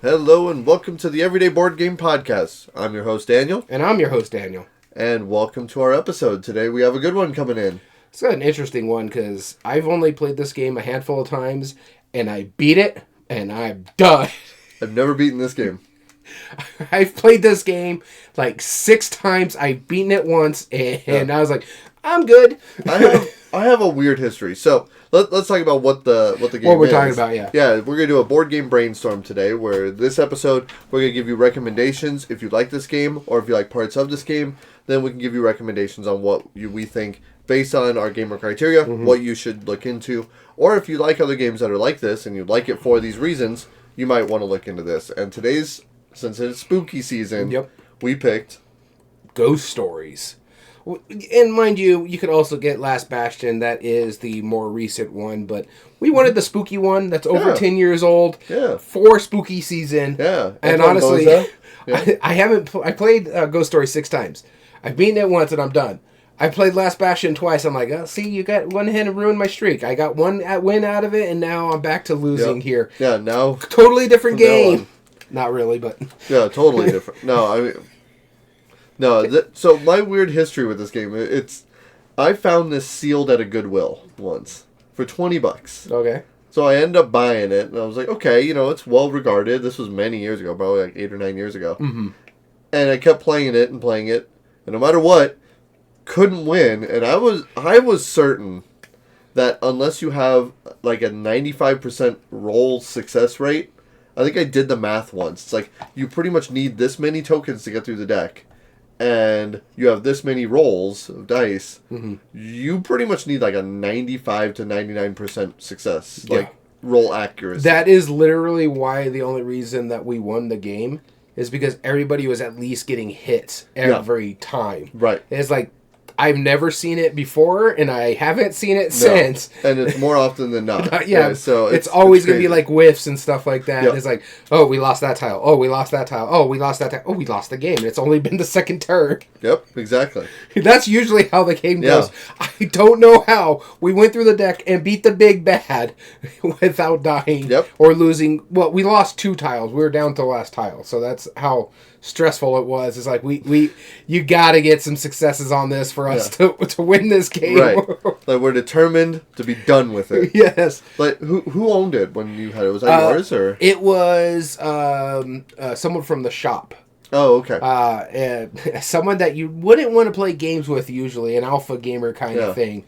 Hello and welcome to the Everyday Board Game Podcast. I'm your host, Daniel. And I'm your host, Daniel. And welcome to our episode. Today we have a good one coming in. It's got an interesting one because I've only played this game a handful of times, and I beat it, and I'm done. I've never beaten this game. I've played this game like 6 times. I've beaten it once, and I was like, I'm good. I have a weird history. So let's talk about what the game is. What we're talking about, yeah. Yeah, we're going to do a board game brainstorm today, where this episode, we're going to give you recommendations if you like this game, or if you like parts of this game, then we can give you recommendations on what we think, based on our G.A.M.E.R criteria, what you should look into. Or if you like other games that are like this, and you like it for these reasons, you might want to look into this. And today's, since it's spooky season, we picked Ghost Stories. And mind you, you could also get Last Bastion. That is the more recent one, but we wanted the spooky one that's over 10 years old for spooky season. Yeah. And honestly, I played Ghost Story 6 times. I've beaten it once and I'm done. I played Last Bastion twice. I'm like, oh, see, you got one hand and ruined my streak. I got one win out of it, and now I'm back to losing here. Yeah, now totally different game. Not really, but yeah, totally different. So my weird history with this game, I found this sealed at a Goodwill once for $20. Okay. So I ended up buying it, and I was like, okay, it's well regarded. This was many years ago, probably like 8 or 9 years ago. Mm-hmm. And I kept playing it, and no matter what, couldn't win. And I was certain that unless you have like a 95% roll success rate, I think I did the math once. It's like you pretty much need this many tokens to get through the deck, and you have this many rolls of dice. Mm-hmm. You pretty much need like a 95 to 99% success, like roll accuracy. That is literally why the only reason that we won the game is because everybody was at least getting hit every time. Right. It's like, I've never seen it before, and I haven't seen it since. And it's more often than not. So it's always going to be like whiffs and stuff like that. Yep. It's like, oh, we lost that tile. Oh, we lost that tile. Oh, we lost that tile. Oh, we lost the game. And it's only been the second turn. Yep, exactly. That's usually how the game goes. I don't know how we went through the deck and beat the big bad without dying or losing. Well, we lost 2 tiles. We were down to the last tile. So that's how stressful it was. It's like you got to get some successes on this for us to win this game. Right. Like we're determined to be done with it. Yes. Like who owned it when you had it? Was that yours or? It was someone from the shop. Oh, okay. And someone that you wouldn't want to play games with usually, an alpha gamer kind of thing.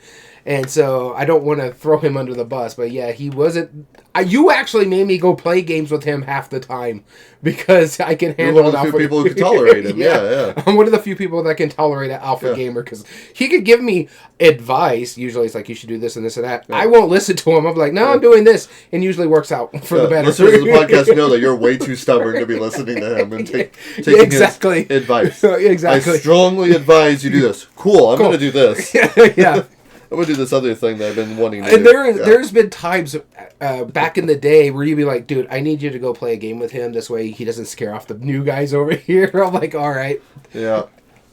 And so I don't want to throw him under the bus, but yeah, he wasn't. You actually made me go play games with him half the time because I can handle. You're one of the few people who can tolerate him. Yeah. I'm one of the few people that can tolerate an alpha gamer because he could give me advice. Usually, it's like you should do this and this and that. Yeah. I won't listen to him. I'm like, no, I'm doing this, and usually works out for the better. Listeners of the podcast know that you're way too stubborn to be listening to him and taking his advice. Exactly. I strongly advise you do this. Cool. I'm going to do this. Yeah. I'm going to do this other thing that I've been wanting to do. And there's been times back in the day where you'd be like, dude, I need you to go play a game with him. This way he doesn't scare off the new guys over here. I'm like, all right. Yeah.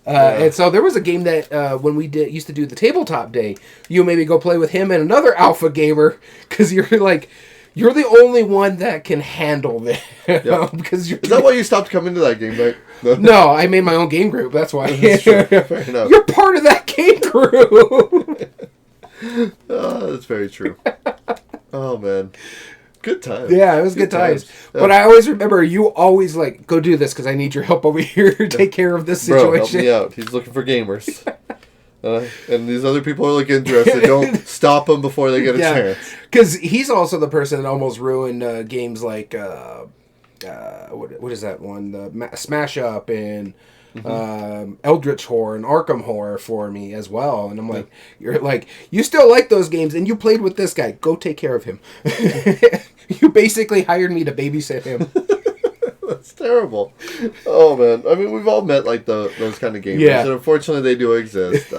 And so there was a game that when we used to do the tabletop day, you maybe go play with him and another alpha gamer because you're the only one that can handle this. Yep. Is that why you stopped coming to that game, right? No, I made my own game group. That's why. That's true. Fair enough. You're part of that game group. That's very true. Oh, man. Good times. Yeah, it was good times. But I always remember you always like, go do this because I need your help over here to take care of this situation. Bro, help me out. He's looking for gamers. And these other people are looking interested. Don't stop them before they get a chance. Because he's also the person that almost ruined games like, what is that one? The Smash Up and Eldritch Horror and Arkham Horror for me as well. And I'm like, you're like, you still like those games and you played with this guy. Go take care of him. You basically hired me to babysit him. That's terrible. Oh, man. I mean, we've all met like those kind of gamers. Yeah. And unfortunately, they do exist.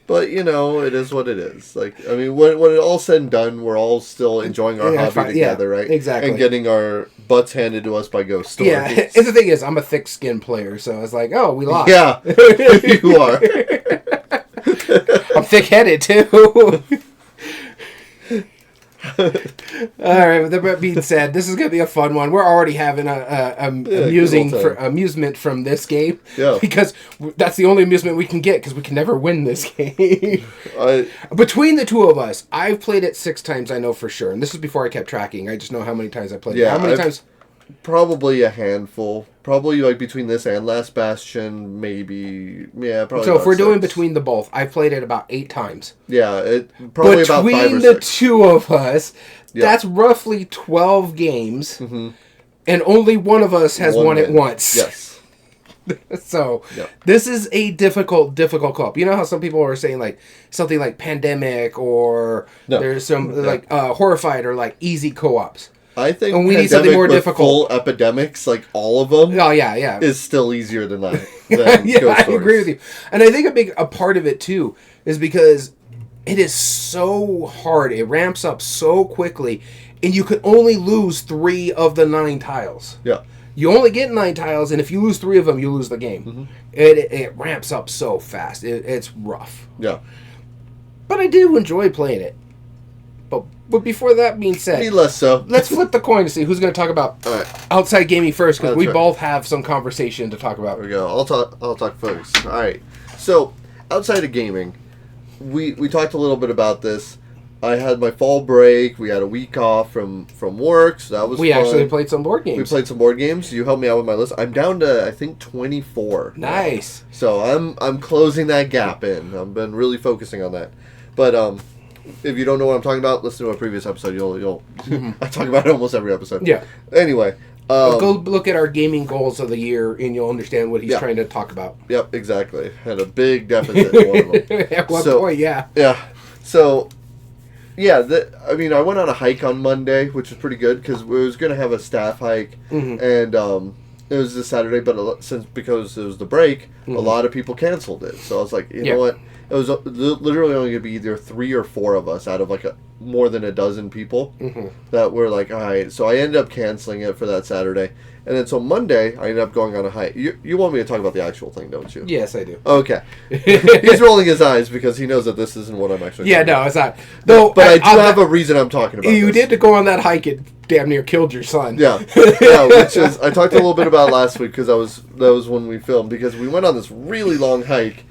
But, it is what it is. Like, I mean, when it all's said and done, we're all still enjoying our hobby together, right? Exactly. And getting our butts handed to us by ghost stories. Yeah, and the thing is, I'm a thick-skinned player, so it's like, oh, we lost. Yeah, you are. I'm thick-headed, too. All right, with that being said, this is going to be a fun one. We're already having amusement from this game. Yeah. Because that's the only amusement we can get because we can never win this game. Between the two of us, I've played it 6 times, I know for sure. And this is before I kept tracking. I just know how many times I played it. How many times? Probably a handful. Probably like between this and Last Bastion, maybe. Yeah, probably. So if we're 6. doing between the both, I've played it about 8 times. Yeah, probably about 5 or 6. Between the two of us, that's roughly 12 games, and only one of us has won it once. Yes. So this is a difficult co-op. You know how some people are saying like something like Pandemic or there's some like Horrified or like easy co-ops. I think and we need something more difficult. Full epidemics, like all of them. Oh yeah, is still easier than that. I agree with you. And I think a part of it too is because it is so hard. It ramps up so quickly, and you could only lose 3 of the 9 tiles. Yeah. You only get 9 tiles, and if you lose 3 of them, you lose the game. It ramps up so fast. It's rough. Yeah. But I do enjoy playing it. But before that being said, me less so. Let's flip the coin to see who's going to talk about outside gaming first, because we both have some conversation to talk about. There we go. I'll talk first. All right. So outside of gaming, we talked a little bit about this. I had my fall break. We had a week off from work, so that was We fun. actually played some board games. We played some board games. You helped me out with my list. I'm down to, I think, 24. Nice. Now. So I'm closing that gap in. I've been really focusing on that. But if you don't know what I'm talking about, listen to a previous episode. You'll I talk about it almost every episode. Yeah. Anyway. Go look at our gaming goals of the year, and you'll understand what he's trying to talk about. Yep, exactly. Had a big deficit in one of them. At one point, yeah. Yeah. So... yeah, I went on a hike on Monday, which was pretty good because we was going to have a staff hike, and it was this Saturday, but because it was the break, a lot of people canceled it. So I was like, you know what? It was literally only going to be either 3 or 4 of us out of like more than a dozen people that were like, all right. So I ended up canceling it for that Saturday. And then so Monday, I ended up going on a hike. You want me to talk about the actual thing, don't you? Yes, I do. Okay. He's rolling his eyes because he knows that this isn't what I'm actually talking about. It's not. Though, but I do have a reason I'm talking about You this. did go on that hike and damn near killed your son. Yeah. Which is, I talked a little bit about last week because that was when we filmed, because we went on this really long hike.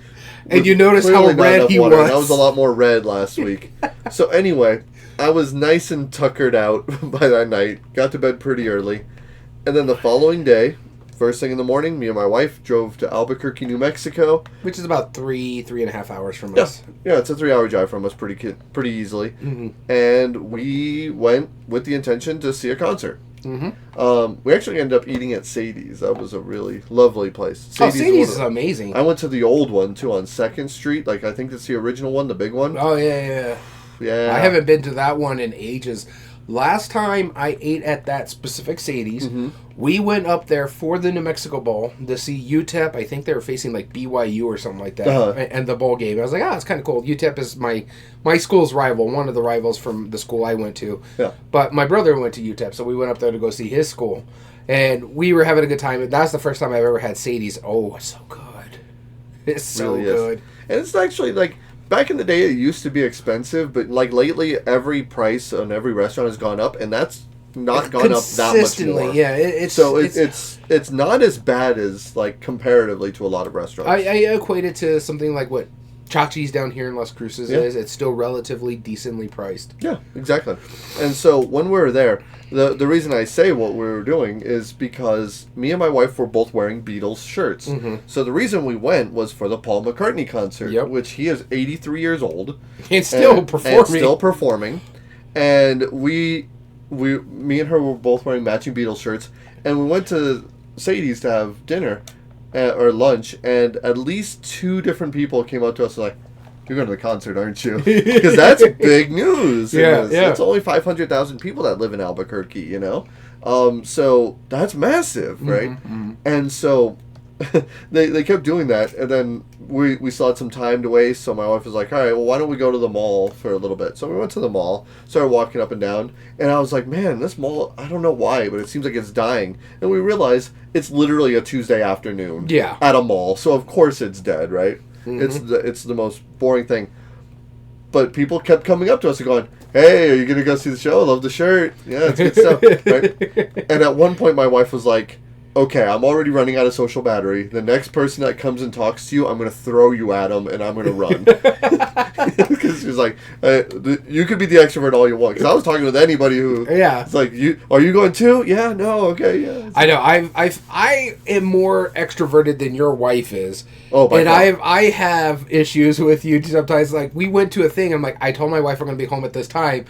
And you noticed how red he was. And I was a lot more red last week. So anyway, I was nice and tuckered out by that night. Got to bed pretty early. And then the following day, first thing in the morning, me and my wife drove to Albuquerque, New Mexico. Which is about 3.5 hours from us. Yeah, it's a 3-hour drive from us pretty easily. And we went with the intention to see a concert. We actually ended up eating at Sadie's. That was a really lovely place. Sadie's is amazing. I went to the old one, too, on 2nd Street. Like, I think it's the original one, the big one. Oh, yeah. I haven't been to that one in ages. Last time I ate at that specific Sadie's, we went up there for the New Mexico Bowl to see UTEP. I think they were facing like BYU or something like that, and the bowl game. I was like, it's kind of cool. UTEP is my school's rival, one of the rivals from the school I went to. Yeah. But my brother went to UTEP, so we went up there to go see his school, and we were having a good time. That's the first time I've ever had Sadie's. Oh, it's so good. It's so really good. And it's actually like... back in the day, it used to be expensive, but like lately, every price on every restaurant has gone up, and that's not gone up that much more. Yeah, it's not as bad as like comparatively to a lot of restaurants. I equate it to something like what Chachi's down here in Las Cruces is. It's still relatively decently priced. Yeah, exactly. And so when we were there, the reason I say what we were doing is because me and my wife were both wearing Beatles shirts. So the reason we went was for the Paul McCartney concert, which he is 83 years old. And still performing. And me and her were both wearing matching Beatles shirts. And we went to Sadie's to have dinner or lunch. And at least 2 different people came up to us and like, you're going to the concert, aren't you? Because that's big news. It's only 500,000 people that live in Albuquerque, you know? So that's massive, right? And so they kept doing that. And then we still had some time to waste. So my wife was like, all right, well, why don't we go to the mall for a little bit? So we went to the mall, started walking up and down. And I was like, man, this mall, I don't know why, but it seems like it's dying. And we realized it's literally a Tuesday afternoon at a mall. So of course it's dead, right? It's the most boring thing. But people kept coming up to us and going, hey, are you going to go see the show? I love the shirt. Yeah, it's good stuff. Right? And at one point, my wife was like, okay, I'm already running out of social battery. The next person that comes and talks to you, I'm going to throw you at them, and I'm going to run. Because she's like, you could be the extrovert all you want. Because I was talking with anybody who... Yeah. It's like, are you going too? Yeah, no, okay, yeah. I know. I am more extroverted than your wife is. Oh, by and God. I have issues with you sometimes. Like, we went to a thing, I'm like, I told my wife we're going to be home at this time.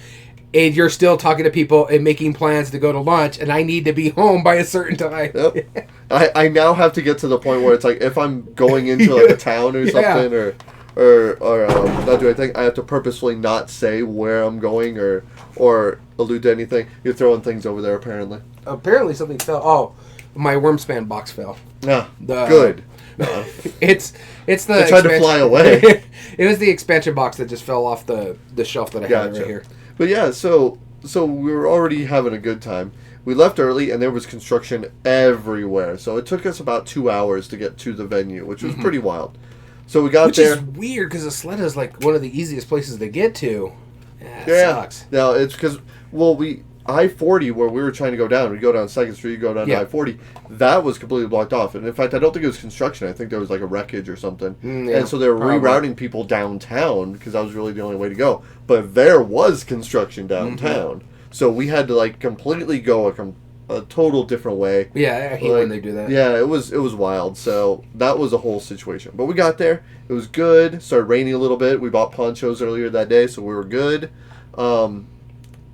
And you're still talking to people and making plans to go to lunch, and I need to be home by a certain time. Yep. I now have to get to the point where it's like, if I'm going into like a town or something, or not do anything, I have to purposefully not say where I'm going or allude to anything. You're throwing things over there, apparently. Apparently something fell. Oh, my Wormspan box fell. Yeah, good. It's the. It tried to fly away. It was the expansion box that just fell off the shelf that I had right here. But yeah, so we were already having a good time. We left early, and there was construction everywhere. So it took us about 2 hours to get to the venue, which was pretty wild. So we got there. Which is weird, because Isleta is like one of the easiest places to get to. Yeah, it sucks. Now, it's because, I-40, where we were trying to go down, we go down 2nd Street, go down to I-40, that was completely blocked off. And in fact, I don't think it was construction. I think there was like a wreckage or something. And so they were rerouting people downtown, because that was really the only way to go. But there was construction downtown. So we had to like completely go a total different way. Yeah, I hate when they do that. Yeah, it was wild. So that was a whole situation. But we got there. It was good. Started raining a little bit. We bought ponchos earlier that day, so we were good.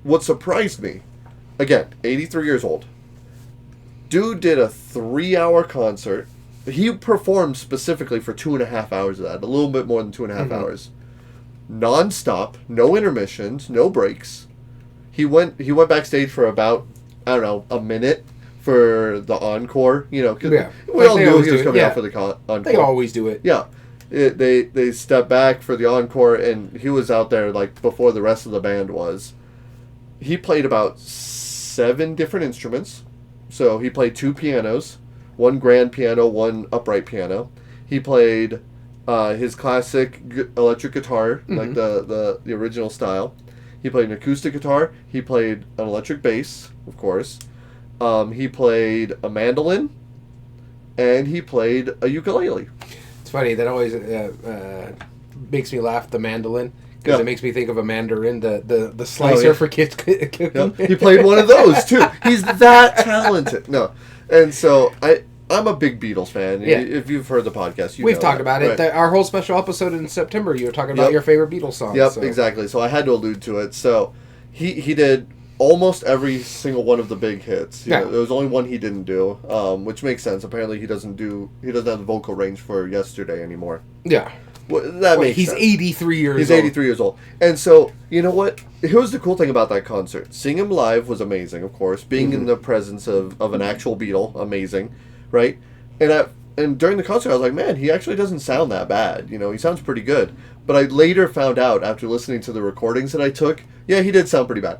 What surprised me, again, 83 years old. Dude did a 3-hour concert. He performed specifically for 2.5 hours of that. A little bit more than 2.5 hours. Non-stop. No intermissions. No breaks. He went backstage for about, I don't know, a minute for the encore. You know, cause we all knew he was coming out for the encore. They always do it. Yeah. They stepped back for the encore, and he was out there like before the rest of the band was. He played about 7 different instruments. So he played 2 pianos, 1 grand piano, 1 upright piano. He played his classic electric guitar, like the original style. He played an acoustic guitar. He played an electric bass, of course. He played a mandolin, and he played a ukulele. It's funny, that always makes me laugh, the mandolin. Because it makes me think of a mandarin, the slicer for kids cooking. Yeah. He played one of those, too. He's that talented. No. And so, I'm a big Beatles fan. Yeah. If you've heard the podcast, We've talked about it. Right. Our whole special episode in September, you were talking about your favorite Beatles songs. Yep, exactly. So I had to allude to it. So he did almost every single one of the big hits. There was only one he didn't do, which makes sense. Apparently he doesn't have the vocal range for Yesterday anymore. Yeah. Well, that makes sense. He's 83 years old. He's 83 years old. And so, you know what? Here's the cool thing about that concert. Seeing him live was amazing, of course. Being in the presence of an actual Beatle, amazing, right? And during the concert, I was like, man, he actually doesn't sound that bad. You know, he sounds pretty good. But I later found out, after listening to the recordings that I took, yeah, he did sound pretty bad.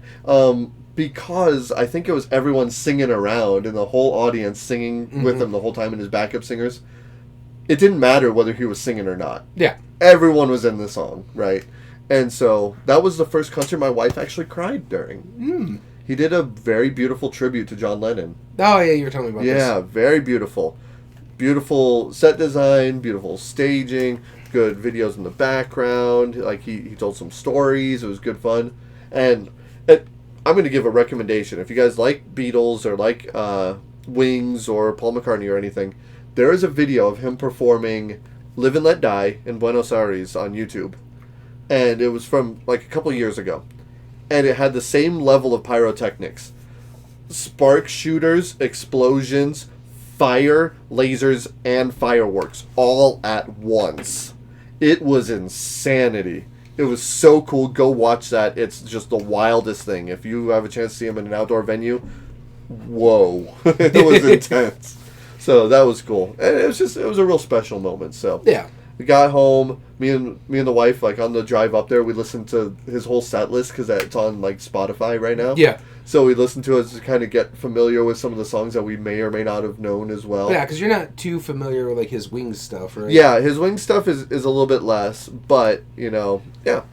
Because I think it was everyone singing around and the whole audience singing with him the whole time and his backup singers. It didn't matter whether he was singing or not. Yeah. Everyone was in the song, right? And so that was the first concert my wife actually cried during. He did a very beautiful tribute to John Lennon. Oh, yeah, you were telling me about this. Yeah, very beautiful. Beautiful set design, beautiful staging, good videos in the background. Like, he told some stories. It was good fun. And I'm going to give a recommendation. If you guys like Beatles or like Wings or Paul McCartney or anything, there is a video of him performing Live and Let Die in Buenos Aires on YouTube. And it was from like a couple years ago. And it had the same level of pyrotechnics. Spark shooters, explosions, fire, lasers, and fireworks all at once. It was insanity. It was so cool. Go watch that. It's just the wildest thing. If you have a chance to see him in an outdoor venue, whoa. It was intense. So that was cool. And it was a real special moment. So yeah. We got home, me and the wife, like on the drive up there, we listened to his whole set list because it's on like Spotify right now. Yeah. So we listened to it to kind of get familiar with some of the songs that we may or may not have known as well. Yeah, because you're not too familiar with like his Wings stuff, right? Yeah, his Wings stuff is a little bit less, but you know, yeah.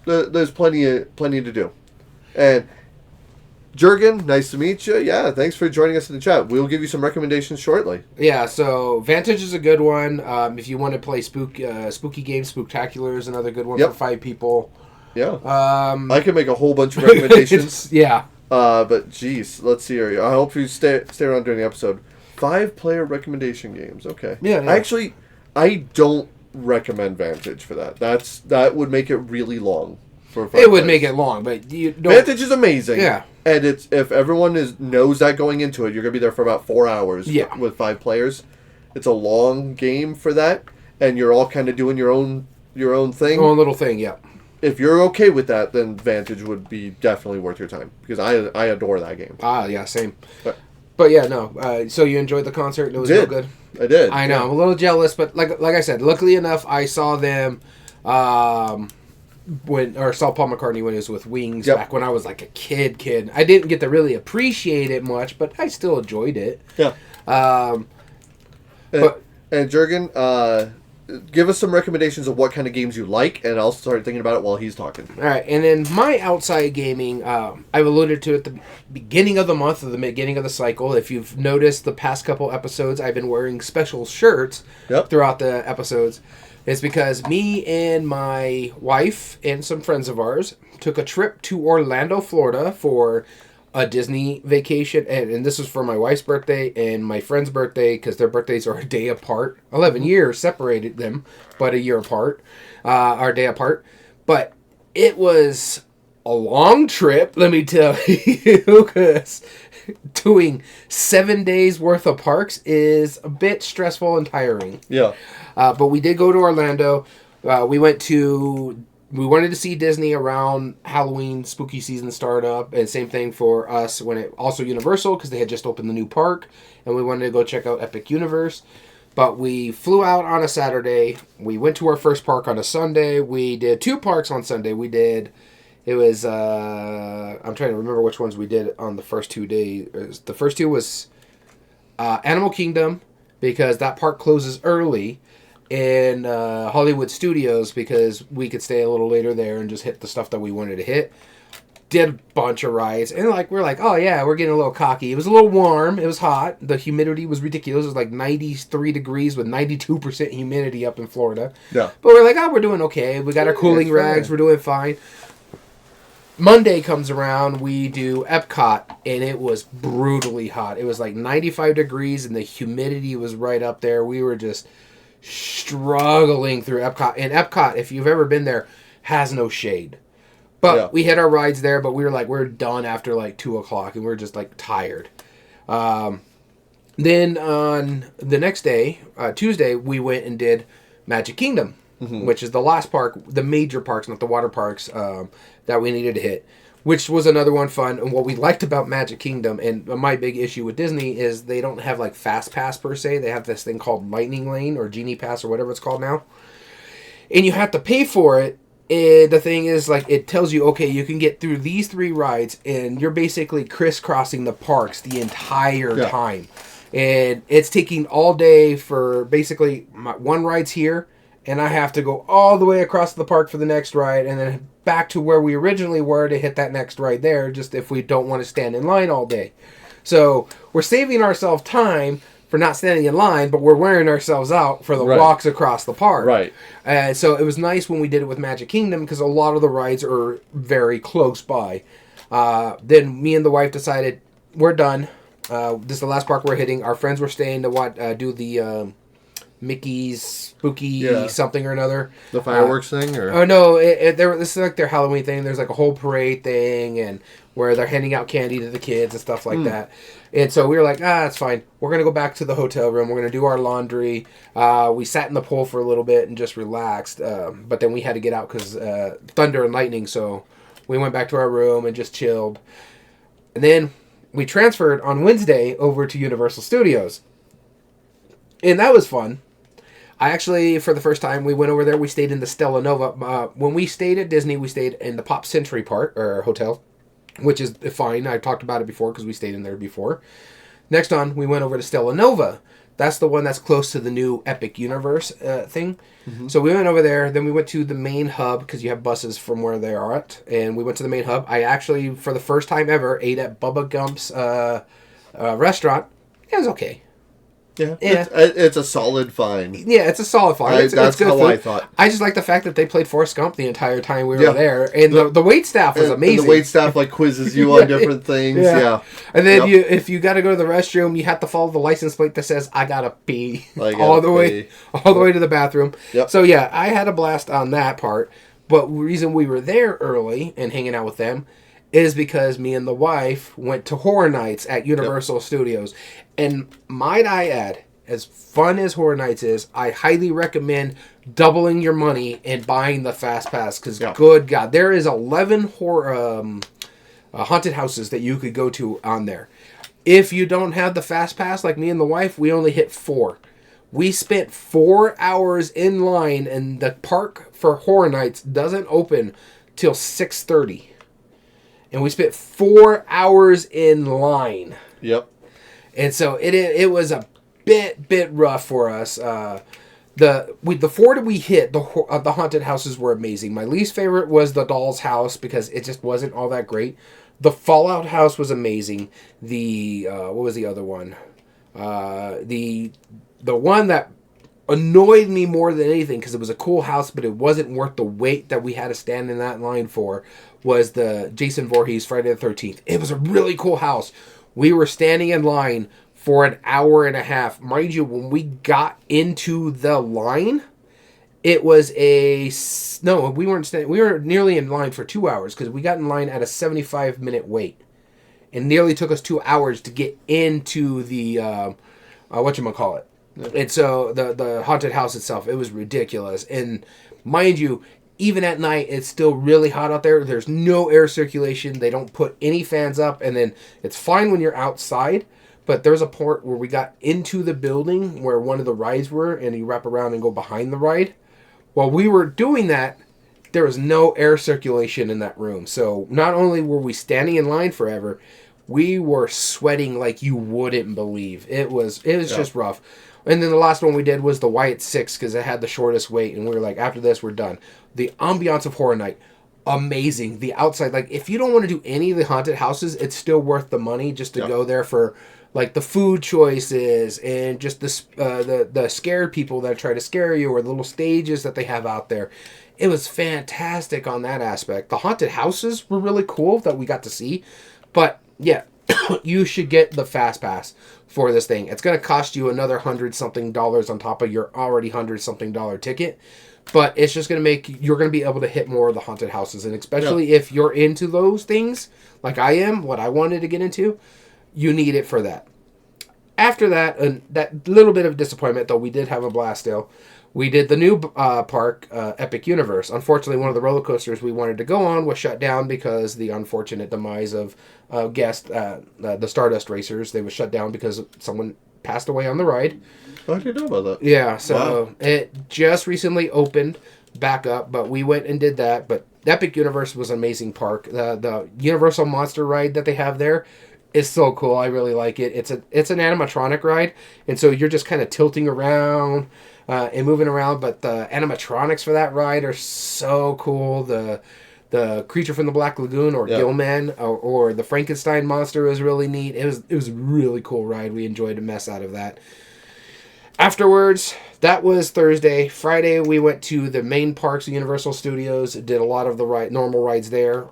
there's plenty to do. And Jurgen, nice to meet you. Yeah, thanks for joining us in the chat. We'll give you some recommendations shortly. Yeah, so Vantage is a good one. If you want to play spooky games, Spooktacular is another good one for 5 people. Yeah. I can make a whole bunch of recommendations. Yeah. But geez, let's see here. I hope you stay around during the episode. 5-player recommendation games. Okay. Yeah. Actually, I don't recommend Vantage for that. That would make it really long. It would make it long, but you don't... Vantage is amazing. Yeah. And it's if everyone knows that going into it, you're gonna be there for about 4 hours. Yeah. With 5 players, it's a long game for that, and you're all kind of doing your own thing. Your own little thing, yeah. If you're okay with that, then Vantage would be definitely worth your time because I adore that game. Yeah, same. But yeah, no. So you enjoyed the concert? And it was real good. I did. I know. I'm a little jealous, but like I said, luckily enough, I saw them. Saw Paul McCartney when he was with Wings back when I was like a kid. I didn't get to really appreciate it much, but I still enjoyed it. Yeah. And Jurgen, give us some recommendations of what kind of games you like, and I'll start thinking about it while he's talking. All right, and then my outside gaming, I've alluded to at the beginning of the month, or the beginning of the cycle. If you've noticed the past couple episodes, I've been wearing special shirts throughout the episodes. It's because me and my wife and some friends of ours took a trip to Orlando, Florida for a Disney vacation. And this was for my wife's birthday and my friend's birthday because their birthdays are a day apart. 11 years separated them, but a year apart. Our day apart. But it was a long trip, let me tell you, because doing 7 days worth of parks is a bit stressful and tiring. Yeah. But we did go to Orlando. We wanted to see Disney around Halloween, spooky season startup, and same thing for us also Universal because they had just opened the new park, and we wanted to go check out Epic Universe. But we flew out on a Saturday. We went to our first park on a Sunday. We did 2 parks on Sunday. I'm trying to remember which ones we did on the first 2 days. The first 2 was Animal Kingdom because that park closes early. In Hollywood Studios because we could stay a little later there and just hit the stuff that we wanted to hit. Did a bunch of rides and we're like, oh yeah, we're getting a little cocky. It was a little warm. It was hot. The humidity was ridiculous. It was like 93 degrees with 92% humidity up in Florida. Yeah. But we're like, oh, we're doing okay. We got our cooling rags. We're doing fine. Monday comes around, we do Epcot, and it was brutally hot. It was like 95 degrees and the humidity was right up there. We were just struggling through Epcot. And Epcot, if you've ever been there, has no shade. But we hit our rides there, but we were like, we're done after like 2 o'clock, and we're just like tired. Then on the next day, Tuesday, we went and did Magic Kingdom, which is the last park, the major parks, not the water parks, that we needed to hit. Which was another one fun. And what we liked about Magic Kingdom, and my big issue with Disney, is they don't have like Fast Pass per se. They have this thing called Lightning Lane or Genie Pass or whatever it's called now. And you have to pay for it. And the thing is, like, it tells you, okay, you can get through these 3 rides, and you're basically crisscrossing the parks the entire time. And it's taking all day for basically one ride's here, and I have to go all the way across the park for the next ride, and then back to where we originally were to hit that next ride there, just if we don't want to stand in line all day. So we're saving ourselves time for not standing in line, but we're wearing ourselves out for the walks across the park. Right. So it was nice when we did it with Magic Kingdom because a lot of the rides are very close by. Then me and the wife decided we're done. This is the last park we're hitting. Our friends were staying to do the Mickey's spooky something or another. The fireworks thing? Or? Oh, no. This is like their Halloween thing. There's like a whole parade thing and where they're handing out candy to the kids and stuff like that. And so we were like, that's fine. We're going to go back to the hotel room. We're going to do our laundry. We sat in the pool for a little bit and just relaxed. But then we had to get out because thunder and lightning. So we went back to our room and just chilled. And then we transferred on Wednesday over to Universal Studios. And that was fun. I actually, for the first time, we went over there. We stayed in the Stella Nova. When we stayed at Disney, we stayed in the Pop Century Park, or hotel, which is fine. I talked about it before because we stayed in there before. Next on, we went over to Stella Nova That's the one that's close to the new Epic Universe thing. So we went over there. Then we went to the main hub because you have buses from where they are at. And we went to the main hub. I actually, for the first time ever, ate at Bubba Gump's restaurant. It was okay. Yeah. It's a solid find. Yeah, it's a solid find. That's good how food. I thought. I just like the fact that they played Forrest Gump the entire time we were there. And the wait staff was amazing. And the wait staff quizzes you on different things. Yeah. And then if you got to go to the restroom, you have to follow the license plate that says, I gotta pee. All the way to the bathroom. Yep. So yeah, I had a blast on that part. But the reason we were there early and hanging out with them is because me and the wife went to Horror Nights at Universal Studios. And might I add, as fun as Horror Nights is, I highly recommend doubling your money and buying the Fast Pass. Because good God, there is 11 haunted houses that you could go to on there. If you don't have the Fast Pass, like me and the wife, we only hit 4. We spent 4 hours in line, and the park for Horror Nights doesn't open till 6:30. And we spent 4 hours in line. Yep. And so it was a bit rough for us. The 4 that we hit, the haunted houses were amazing. My least favorite was the Doll's House because it just wasn't all that great. The Fallout House was amazing. The what was the other one? The one that annoyed me more than anything because it was a cool house, but it wasn't worth the wait that we had to stand in that line for, was the Jason Voorhees Friday the 13th. It was a really cool house. We were standing in line for an hour and a half. Mind you, when we got into the line, it was no, we weren't standing. We were nearly in line for 2 hours because we got in line at a 75-minute wait. It nearly took us 2 hours to get into the whatchamacallit. And so the haunted house itself, it was ridiculous. And mind you, even at night, it's still really hot out there. There's no air circulation. They don't put any fans up. And then it's fine when you're outside. But there's a part where we got into the building where one of the rides were, and you wrap around and go behind the ride. While we were doing that, there was no air circulation in that room. So not only were we standing in line forever, we were sweating like you wouldn't believe. It was just rough. And then the last one we did was the Wyatt 6 because it had the shortest wait. And we were like, after this, we're done. The ambiance of Horror Night, amazing. The outside, like, if you don't want to do any of the haunted houses, it's still worth the money just to go there for, like, the food choices and just the scared people that try to scare you, or the little stages that they have out there. It was fantastic on that aspect. The haunted houses were really cool that we got to see. But, yeah, you should get the Fast Pass for this thing. It's going to cost you another $100-something on top of your already $100-something ticket. But it's just going to make, you're going to be able to hit more of the haunted houses. And especially if you're into those things, like I am, what I wanted to get into, you need it for that. After that, that little bit of disappointment, though, we did have a blast still. We did the new park, Epic Universe. Unfortunately, one of the roller coasters we wanted to go on was shut down because the unfortunate demise of the Stardust Racers. They were shut down because someone passed away on the ride. I didn't know about that. Yeah, so it just recently opened back up, but we went and did that. But Epic Universe was an amazing park. The Universal Monster ride that they have there is so cool. I really like it. It's an animatronic ride, and so you're just kind of tilting around and moving around. But the animatronics for that ride are so cool. The creature from the Black Lagoon, or G.A.M.E.R, or the Frankenstein monster was really neat. It was a really cool ride. We enjoyed a mess out of that. Afterwards, that was Thursday. Friday, we went to the main parks of Universal Studios. Did a lot of the normal rides there.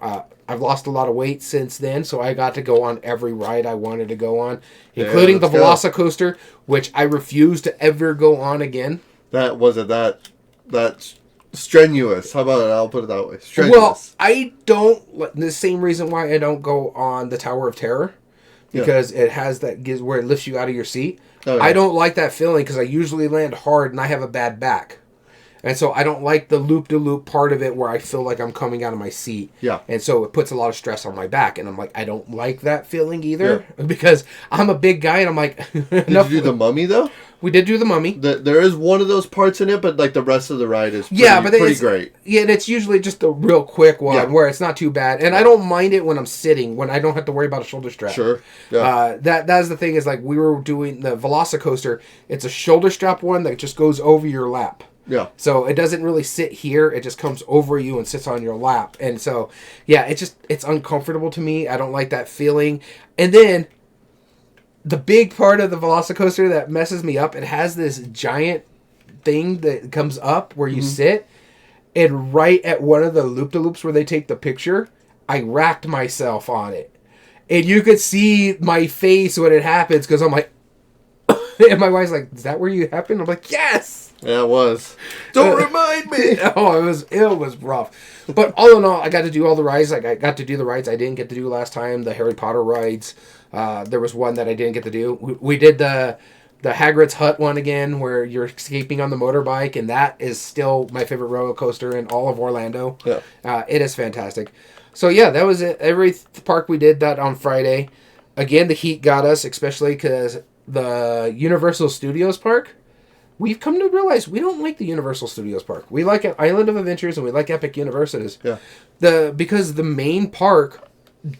I've lost a lot of weight since then, so I got to go on every ride I wanted to go on, including the Velocicoaster, which I refuse to ever go on again. That wasn't that strenuous. How about it? I'll put it that way. Strenuous. Well, I don't. The same reason why I don't go on the Tower of Terror, because it has that where it lifts you out of your seat. Oh, yeah. I don't like that feeling because I usually land hard and I have a bad back. And so I don't like the loop-de-loop part of it where I feel like I'm coming out of my seat. Yeah. And so it puts a lot of stress on my back. And I'm like, I don't like that feeling either. Yeah. Because I'm a big guy and I'm like... Did you do the Mummy, though? We did do the Mummy. There is one of those parts in it, but like the rest of the ride is pretty great. Yeah, and it's usually just a real quick one where it's not too bad. And I don't mind it when I'm sitting, when I don't have to worry about a shoulder strap. Sure. Yeah. That's the thing is like we were doing the Velocicoaster. It's a shoulder strap one that just goes over your lap. Yeah. So it doesn't really sit here. It just comes over you and sits on your lap. And so, yeah, it's uncomfortable to me. I don't like that feeling. And then the big part of the Velocicoaster that messes me up, it has this giant thing that comes up where you sit. And right at one of the loop-de-loops where they take the picture, I racked myself on it. And you could see my face when it happens because I'm like, and my wife's like, is that where you happened? I'm like, yes! Yeah, it was. Don't remind me! Oh, it was rough. But all in all, I got to do all the rides. Like, I got to do the rides I didn't get to do last time, the Harry Potter rides. There was one that I didn't get to do. We did the Hagrid's Hut one again, where you're escaping on the motorbike, and that is still my favorite roller coaster in all of Orlando. Yeah. It is fantastic. So, yeah, that was it. Every park we did that on Friday. Again, the heat got us, especially because the Universal Studios Park, we've come to realize we don't like the Universal Studios Park. We like Island of Adventures and we like Epic Universities. Yeah. Because the main park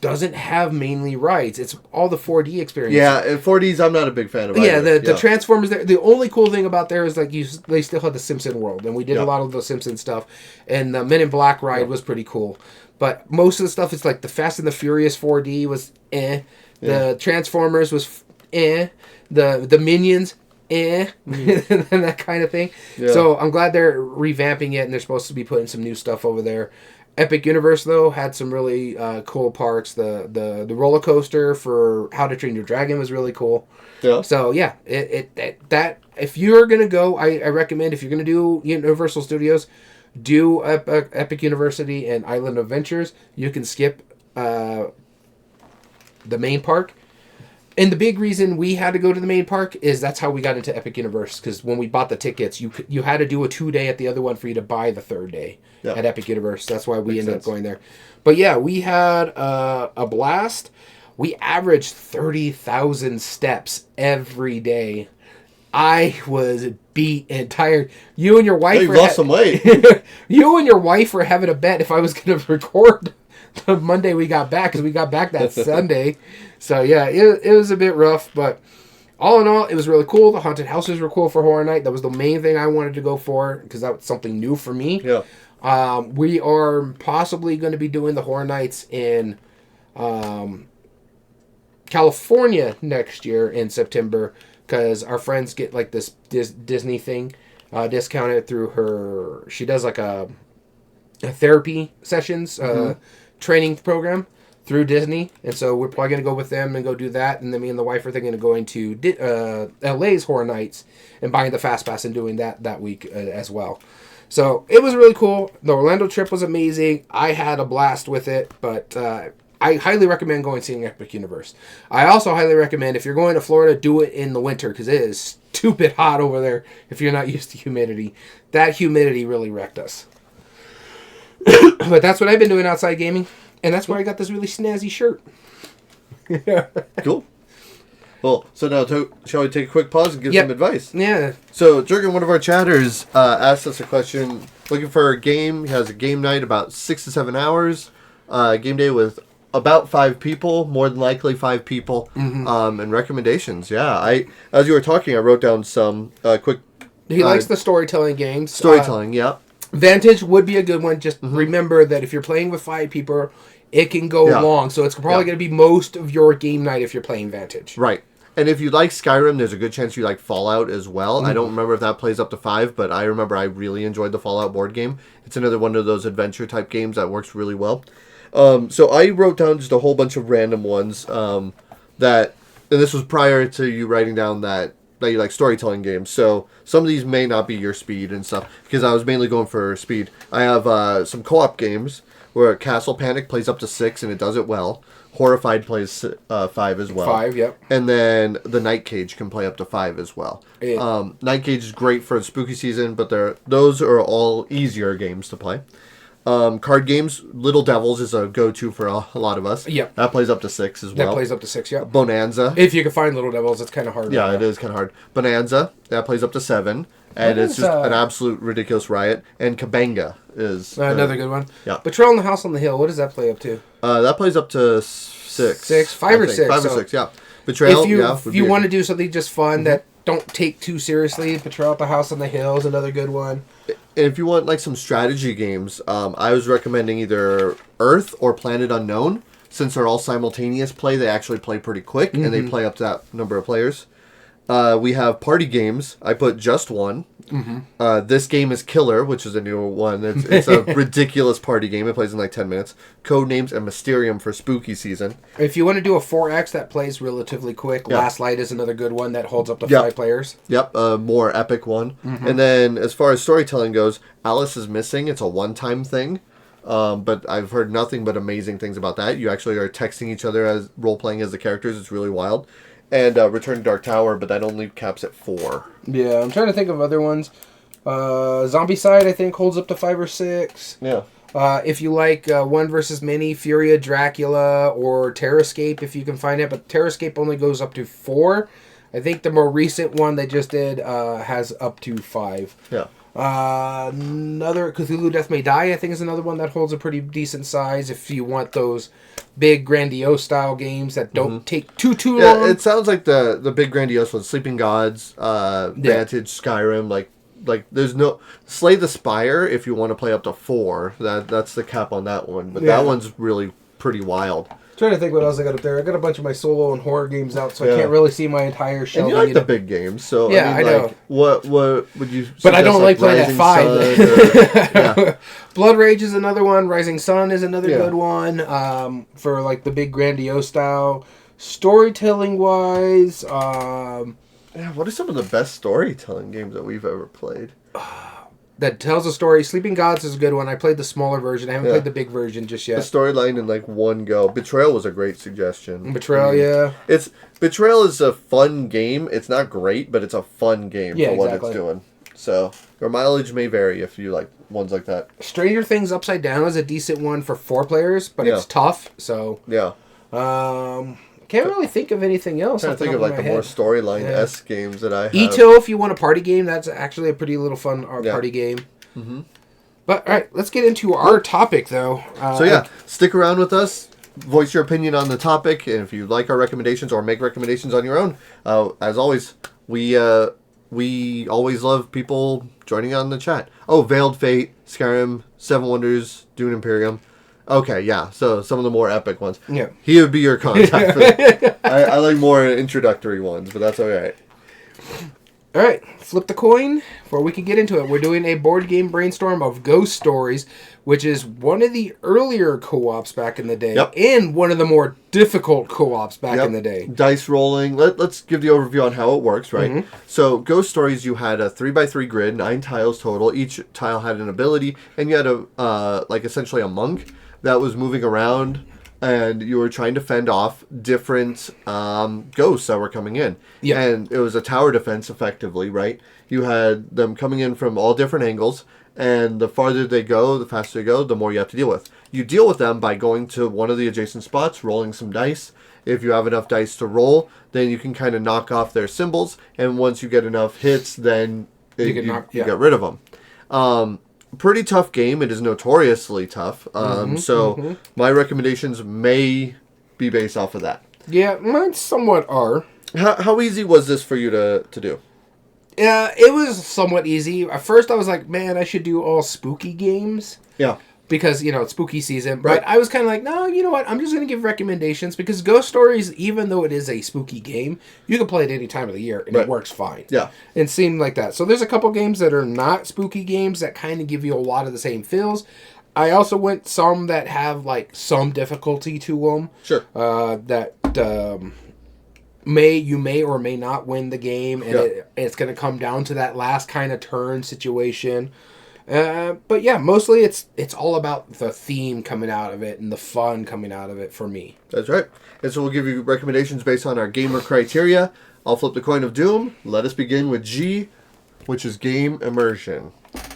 doesn't have mainly rides. It's all the 4D experience. Yeah, and 4Ds I'm not a big fan of either. Yeah, the Transformers there. The only cool thing about there is like they still had the Simpson World, and we did a lot of the Simpson stuff. And the Men in Black ride was pretty cool. But most of the stuff is like the Fast and the Furious 4D was eh. The Transformers was eh. The Minions and that kind of thing. Yeah. So I'm glad they're revamping it and they're supposed to be putting some new stuff over there. Epic Universe though had some really cool parks. The roller coaster for How to Train Your Dragon was really cool. Yeah. So yeah, that if you're gonna go, I recommend if you're gonna do Universal Studios, do Epic University and Island Adventures. You can skip the main park. And the big reason we had to go to the main park is that's how we got into Epic Universe. Because when we bought the tickets, you had to do a 2-day at the other one for you to buy the 3rd day at Epic Universe. That's why we ended up going there. But yeah, we had a blast. We averaged 30,000 steps every day. I was beat and tired. You and your wife lost some weight. You and your wife were having a bet if I was going to record the Monday we got back, because we got back that Sunday. So yeah, it was a bit rough, but all in all, it was really cool. The haunted houses were cool for Horror Night. That was the main thing I wanted to go for, because that was something new for me. Yeah. We are possibly going to be doing the Horror Nights in California next year in September, because our friends get like this Disney thing discounted through her. She does like a therapy sessions training program through Disney, and so we're probably going to go with them and go do that, and then me and the wife are thinking of going to LA's Horror Nights and buying the Fast Pass and doing that week as well. So it was really cool. The Orlando trip was amazing. I had a blast with it, but I highly recommend going and seeing Epic Universe. I also highly recommend, if you're going to Florida, do it in the winter, because it is stupid hot over there if you're not used to humidity. That humidity really wrecked us. But that's what I've been doing outside gaming, and that's where I got this really snazzy shirt. Cool. Well, so now shall we take a quick pause and give some advice? Yeah. So, Jurgen, one of our chatters, asked us a question. Looking for a game. He has a game night about 6 to 7 hours. Game day with about 5 people, more than likely 5 people, and recommendations. Yeah, as you were talking, I wrote down some quick. He likes the storytelling games. Storytelling, yeah. Vantage would be a good one. Just remember that if you're playing with 5 people, it can go long. So it's probably going to be most of your game night if you're playing Vantage. Right. And if you like Skyrim, there's a good chance you like Fallout as well. I don't remember if that plays up to 5, but I remember I really enjoyed the Fallout board game. It's another one of those adventure type games that works really well. So I wrote down just a whole bunch of random ones that, and this was prior to you writing down that that you like storytelling games. So some of these may not be your speed and stuff, because I was mainly going for speed. I have some co-op games where Castle Panic plays up to 6 and it does it well. Horrified plays 5 as well. 5, yep. And then the Night Cage can play up to 5 as well. Night Cage is great for the spooky season, but those are all easier games to play. Card games, Little Devils is a go-to for a lot of us. Yep. That plays up to 6 as well. That plays up to 6, yeah. Bonanza. If you can find Little Devils, it's kind of hard. Yeah, it is kind of hard. Bonanza, that plays up to 7. And it's just an absolute ridiculous riot. And Kabanga is... another good one. Yeah. Betrayal in the House on the Hill, what does that play up to? That plays up to 6. 5 or 6. 5 or 6, yeah. Betrayal, if you want to do something just fun that don't take too seriously, Betrayal at the House on the Hill is another good one. And if you want like some strategy games, I was recommending either Earth or Planet Unknown. Since they're all simultaneous play, they actually play pretty quick, and they play up to that number of players. We have party games. I put just one. This Game is Killer, which is a newer one. It's a ridiculous party game. It plays in like 10 minutes. Codenames and Mysterium for spooky season. If you want to do a 4X that plays relatively quick, Last Light is another good one that holds up to 5 players. Yep, a more epic one. And then as far as storytelling goes, Alice is Missing. It's a one-time thing. But I've heard nothing but amazing things about that. You actually are texting each other as role-playing as the characters. It's really wild. And Return to Dark Tower, but that only caps at 4. Yeah, I'm trying to think of other ones. Zombicide, I think, holds up to 5 or 6. Yeah. If you like 1 versus Many, Furia, Dracula, or Terrascape, if you can find it. But Terrascape only goes up to 4. I think the more recent one they just did has up to 5. Yeah. Another Cthulhu Death May Die, I think, is another one that holds a pretty decent size if you want those big grandiose style games that don't take too long. Yeah, it sounds like the big grandiose ones, Sleeping Gods, Vantage, Skyrim, like there's no Slay the Spire if you want to play up to 4. That's the cap on that one, but that one's really pretty wild. Trying to think what else I got up there. I got a bunch of my solo and horror games out, so I can't really see my entire shelf. And you like the big games, so yeah, I know. Like, what would you? But I don't like playing at 5. Yeah. Blood Rage is another one. Rising Sun is another good one. For like the big grandiose style, storytelling wise. What are some of the best storytelling games that we've ever played? That tells a story. Sleeping Gods is a good one. I played the smaller version. I haven't played the big version just yet. The storyline in like one go. Betrayal was a great suggestion. Betrayal, Betrayal is a fun game. It's not great, but it's a fun game for what it's doing. So your mileage may vary if you like ones like that. Stranger Things Upside Down is a decent one for 4 players, but it's tough. So can't really think of anything else. I'm trying to think of like the more storyline-esque games that I have. Ito, if you want a party game, that's actually a pretty little fun party game. But all right, let's get into our topic though. Stick around with us. Voice your opinion on the topic, and if you like our recommendations or make recommendations on your own, as always, we always love people joining on the chat. Oh, Veiled Fate, Skyrim, Seven Wonders, Dune Imperium. Okay, yeah. So some of the more epic ones. Yeah. He would be your contact for that. I like more introductory ones, but that's all right. All right. Flip the coin before we can get into it. We're doing a board game brainstorm of Ghost Stories, which is one of the earlier co-ops back in the day. Yep. And one of the more difficult co-ops back in the day. Dice rolling. Let's give the overview on how it works, right? So Ghost Stories, you had a 3x3 grid, 9 tiles total. Each tile had an ability, and you had essentially a monk that was moving around, and you were trying to fend off different ghosts that were coming in. Yeah. And it was a tower defense, effectively, right? You had them coming in from all different angles, and the farther they go, the faster they go, the more you have to deal with. You deal with them by going to one of the adjacent spots, rolling some dice. If you have enough dice to roll, then you can kind of knock off their symbols, and once you get enough hits, then you get rid of them. Pretty tough game. It is notoriously tough. My recommendations may be based off of that. Yeah, mine somewhat are. How easy was this for you to do? Yeah, it was somewhat easy. At first, I was like, man, I should do all spooky games. Yeah. Because, it's spooky season. Right. But I was kind of like, no, you know what? I'm just going to give recommendations. Because Ghost Stories, even though it is a spooky game, you can play it any time of the year, and it works fine. Yeah. It seemed like that. So there's a couple games that are not spooky games that kind of give you a lot of the same feels. I also went some that have, some difficulty to them. Sure. you may or may not win the game, and Yeah. it's going to come down to that last kind of turn situation. But yeah, mostly it's all about the theme coming out of it and the fun coming out of it for me. That's right. And so we'll give you recommendations based on our gamer criteria. I'll flip the coin of doom. Let us begin with G, which is game immersion.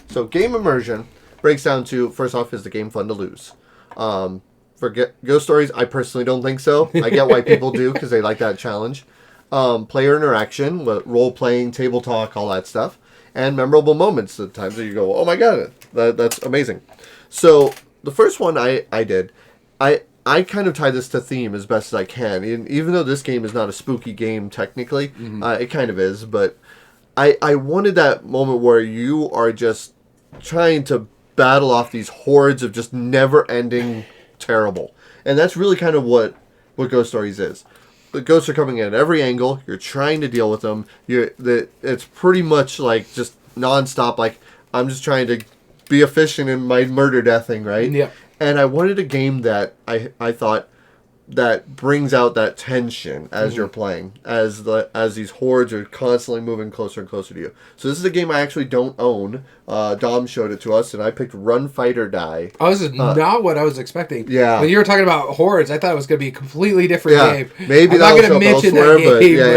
So game immersion breaks down to, first off, is the game fun to lose? For Ghost Stories, I personally don't think so. I get why people do, because they like that challenge. Player interaction, role-playing, table talk, all that stuff. And memorable moments, the times that you go, oh my god, that's amazing. So the first one I did, I kind of tie this to theme as best as I can. Even though this game is not a spooky game technically, it kind of is, but I wanted that moment where you are just trying to battle off these hordes of just never-ending terrible. And that's really kind of what Ghost Stories is. The ghosts are coming in at every angle. You're trying to deal with them. It's pretty much like just nonstop. Like, I'm just trying to be efficient in my murder death thing, right? Yeah. And I wanted a game that I thought that brings out that tension as you're playing, as these hordes are constantly moving closer and closer to you. So this is a game I actually don't own. Dom showed it to us, and I picked Run, Fight, or Die. Oh, this is not what I was expecting. Yeah. When you were talking about hordes, I thought it was going to be a completely different game. Maybe I'm not that'll going show to up mention elsewhere,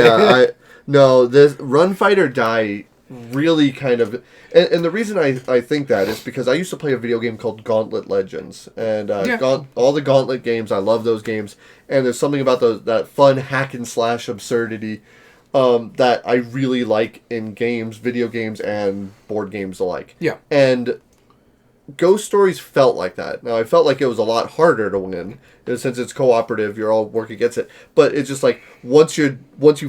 that but game. no, this Run, Fight, or Die really kind of... And the reason I think that is because I used to play a video game called Gauntlet Legends. And all the Gauntlet games, I love those games. And there's something about that fun hack and slash absurdity that I really like in games, video games, and board games alike. Yeah. And Ghost Stories felt like that. Now, I felt like it was a lot harder to win. Since it's cooperative, you're all working against it. But it's just like, once you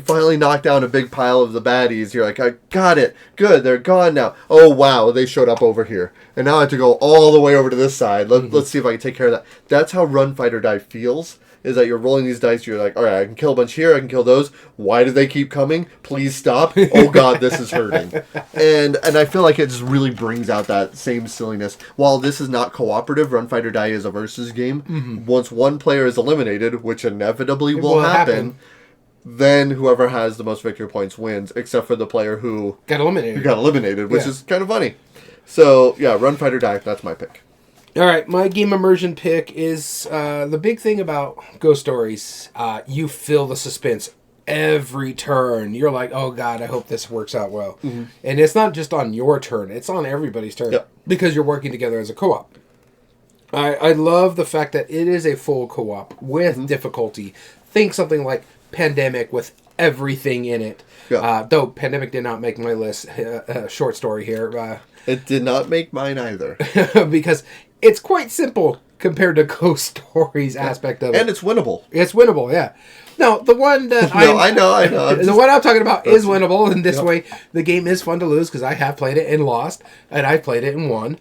finally knock down a big pile of the baddies, you're like, I got it. Good, they're gone now. Oh, wow, they showed up over here. And now I have to go all the way over to this side. Let's see if I can take care of that. That's how Run, Fight, or Die feels. Is that you're rolling these dice, you're like, all right, I can kill a bunch here, I can kill those. Why do they keep coming? Please stop. Oh god, this is hurting. And I feel like it just really brings out that same silliness. While this is not cooperative, Run, Fight, or Die is a versus game. Once one player is eliminated, which inevitably will happen, then whoever has the most victory points wins, except for the player who got eliminated, which is kind of funny. So, yeah, Run, Fight, or Die, that's my pick. All right, my game immersion pick is the big thing about Ghost Stories. You feel the suspense every turn. You're like, oh god, I hope this works out well. And it's not just on your turn; it's on everybody's turn because you're working together as a co-op. I love the fact that it is a full co-op with difficulty. Think something like Pandemic with everything in it. Though Pandemic did not make my list. Short story here. It did not make mine either. Because it's quite simple compared to Ghost Stories aspect of it. And it's winnable. It's winnable, yeah. No, the one that I know. The one I'm talking about is winnable, and this way the game is fun to lose because I have played it and lost, and I played it and won.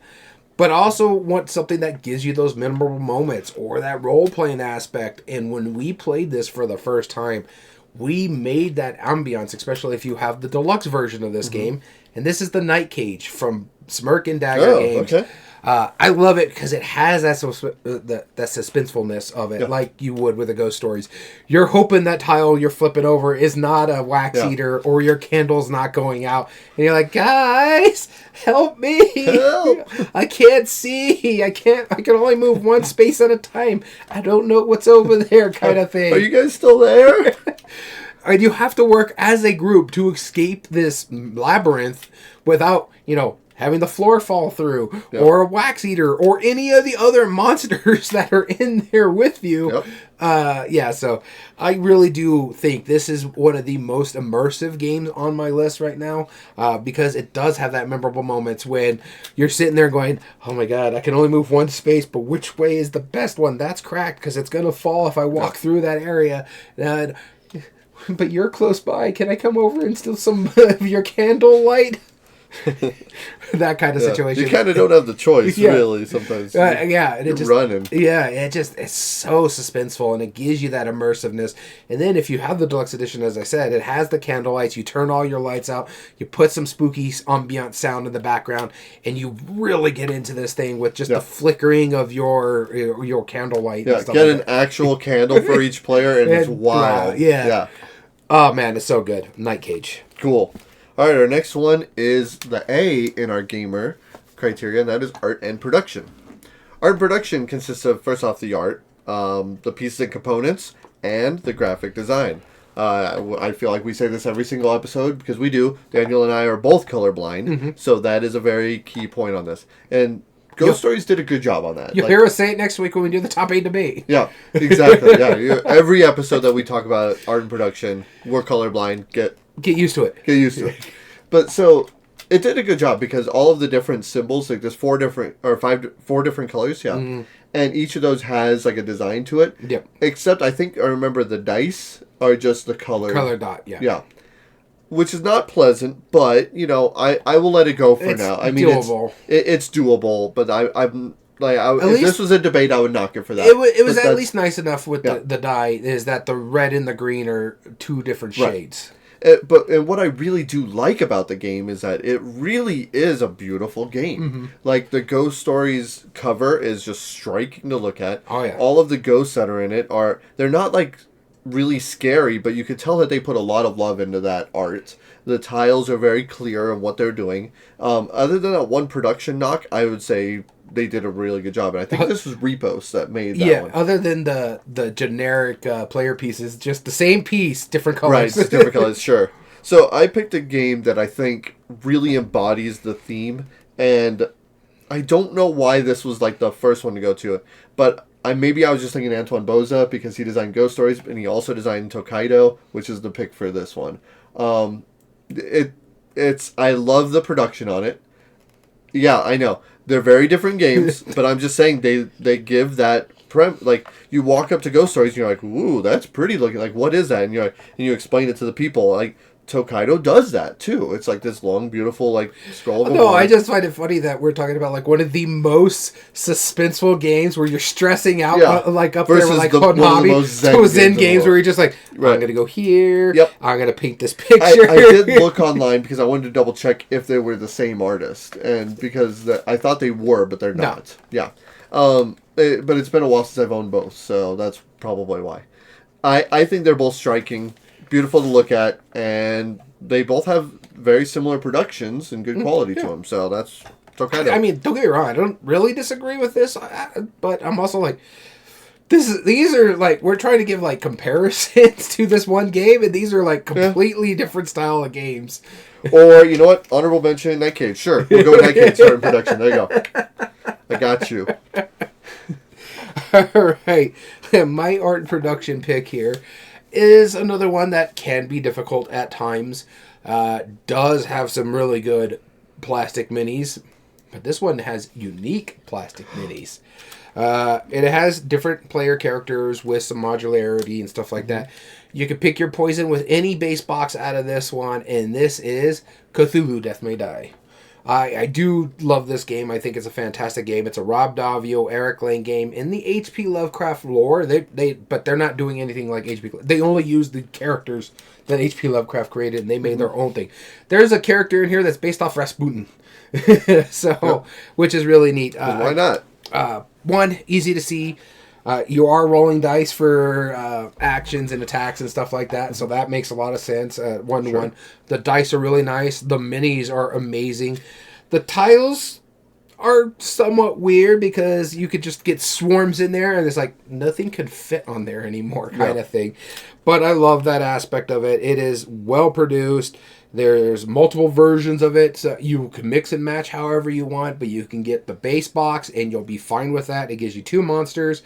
But I also want something that gives you those memorable moments or that role-playing aspect. And when we played this for the first time, we made that ambiance, especially if you have the deluxe version of this game. And this is the Night Cage from Smirk and Dagger Games. Okay. I love it because it has that suspensefulness of it, like you would with the Ghost Stories. You're hoping that tile you're flipping over is not a wax eater or your candle's not going out. And you're like, guys, help me. Help. I can't see. I can only move one space at a time. I don't know what's over there kind of thing. Are you guys still there? And you have to work as a group to escape this labyrinth without, having the floor fall through, or a wax eater, or any of the other monsters that are in there with you. So I really do think this is one of the most immersive games on my list right now, because it does have that memorable moments when you're sitting there going, oh my god, I can only move one space, but which way is the best one? That's cracked, because it's going to fall if I walk through that area. But you're close by. Can I come over and steal some of your candle light? That kind of situation. You kind of don't have the choice, really, sometimes. You're running. Yeah, it's so suspenseful, and it gives you that immersiveness. And then if you have the deluxe edition, as I said, it has the candle lights. You turn all your lights out. You put some spooky ambient sound in the background, and you really get into this thing with just the flickering of your candle light. Yeah, get an actual candle for each player, and it's wild. Oh man, it's so good. Night Cage. Cool. All right, our next one is the A in our G.A.M.E.R criteria, and that is art and production. Art and production consists of, first off, the art, the pieces and components, and the graphic design. I feel like we say this every single episode because we do. Daniel and I are both colorblind, so that is a very key point on this. And Ghost Stories did a good job on that. You'll hear us say it next week when we do the top 8 debate. Yeah, exactly. Every episode that we talk about art and production, we're colorblind. Get used to it. Get used to it. But so it did a good job because all of the different symbols, like there's four different colors, and each of those has like a design to it. Yep. Except I think I remember the dice are just the color dot. Yeah. Yeah. Which is not pleasant, but I will let it go for now. I mean, doable. It's doable, but I'm like, if this was a debate, I would knock it for that. It was at least nice enough with the die is that the red and the green are two different shades. But what I really do like about the game is that it really is a beautiful game. Like the Ghost Stories cover is just striking to look at. Oh yeah. All of the ghosts that are in it they're not like really scary, but you could tell that they put a lot of love into that art. The tiles are very clear on what they're doing. Other than that one production knock, I would say they did a really good job, and I think this was Repos that made that one. Other than the generic player pieces, just the same piece, different colors. Right, different colors, sure. So I picked a game that I think really embodies the theme, and I don't know why this was like the first one to go to it, but maybe I was just thinking Antoine Boza because he designed Ghost Stories, and he also designed Tokaido, which is the pick for this one. I love the production on it. Yeah, I know. They're very different games, but I'm just saying they give that like you walk up to Ghost Stories and you're like, ooh, that's pretty looking. Like, what is that? And you explain it to the people. Like Tokaido does that too. It's like this long, beautiful like scroll. No, I just find it funny that we're talking about like one of the most suspenseful games where you're stressing out like up versus there with like Hobby, those Zen games where you're just like, I'm gonna go here. Yep. I'm gonna paint this picture. I did look online because I wanted to double check if they were the same artist, and because I thought they were, but they're not. No. Yeah. But it's been a while since I've owned both, so that's probably why. I think they're both striking. Beautiful to look at, and they both have very similar productions and good quality to them. So that's okay. I mean, don't get me wrong. I don't really disagree with this, but I'm also like, these are like we're trying to give like comparisons to this one game, and these are like completely different style of games. Or you know what? Honorable mention, Night Cage. Sure, we'll go with Night Cage starting production. There you go. I got you. All right, my art and production pick here is another one that can be difficult at times. Does have some really good plastic minis, but this one has unique plastic minis. It has different player characters with some modularity and stuff like that. You can pick your poison with any base box out of this one, and this is Cthulhu Death May Die. I do love this game. I think it's a fantastic game. It's a Rob Daviau, Eric Lane game in the H.P. Lovecraft lore. But they're not doing anything like H.P. They only use the characters that H.P. Lovecraft created, and they made their own thing. There's a character in here that's based off Rasputin, which is really neat. Why not? One, easy to see. You are rolling dice for actions and attacks and stuff like that, so that makes a lot of sense. 1-to-1. The dice are really nice. The minis are amazing. The tiles are somewhat weird because you could just get swarms in there, and it's like nothing can fit on there anymore, kind of thing. But I love that aspect of it. It is well produced. There's multiple versions of it. So you can mix and match however you want, but you can get the base box, and you'll be fine with that. It gives you 2 monsters.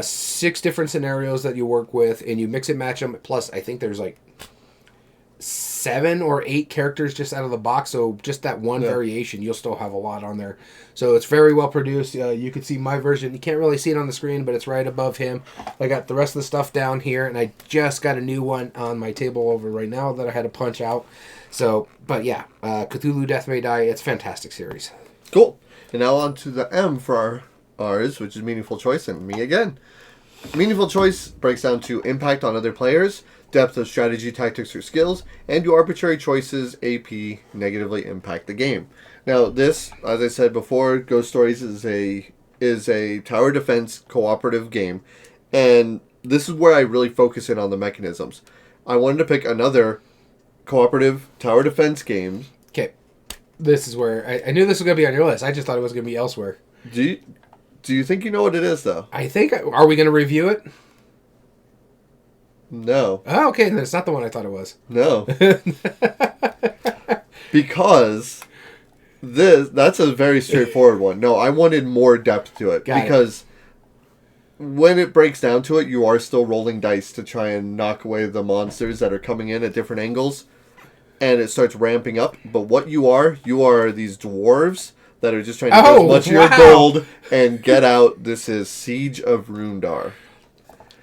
6 different scenarios that you work with, and you mix and match them. Plus, I think there's like 7 or 8 characters just out of the box, so just that one variation, you'll still have a lot on there. So it's very well produced. You can see my version. You can't really see it on the screen, but it's right above him. I got the rest of the stuff down here, and I just got a new one on my table over right now that I had to punch out. So, but yeah, Cthulhu Death May Die, it's a fantastic series. Cool. And now on to the M for ours, which is Meaningful Choice, and me again. Meaningful Choice breaks down to impact on other players, depth of strategy, tactics, or skills, and your arbitrary choices, AP, negatively impact the game. Now, this, as I said before, Ghost Stories is a tower defense cooperative game, and this is where I really focus in on the mechanisms. I wanted to pick another cooperative tower defense game. Okay. This is where... I knew this was going to be on your list. I just thought it was going to be elsewhere. Do you think you know what it is, though? I think... Are we going to review it? No. Oh, okay. Then it's not the one I thought it was. No. Because that's a very straightforward one. No, I wanted more depth to it. Because when it breaks down to it, you are still rolling dice to try and knock away the monsters that are coming in at different angles. And it starts ramping up. But what you are these dwarves that are just trying to get as much of your gold and get out. This is Siege of Rundar.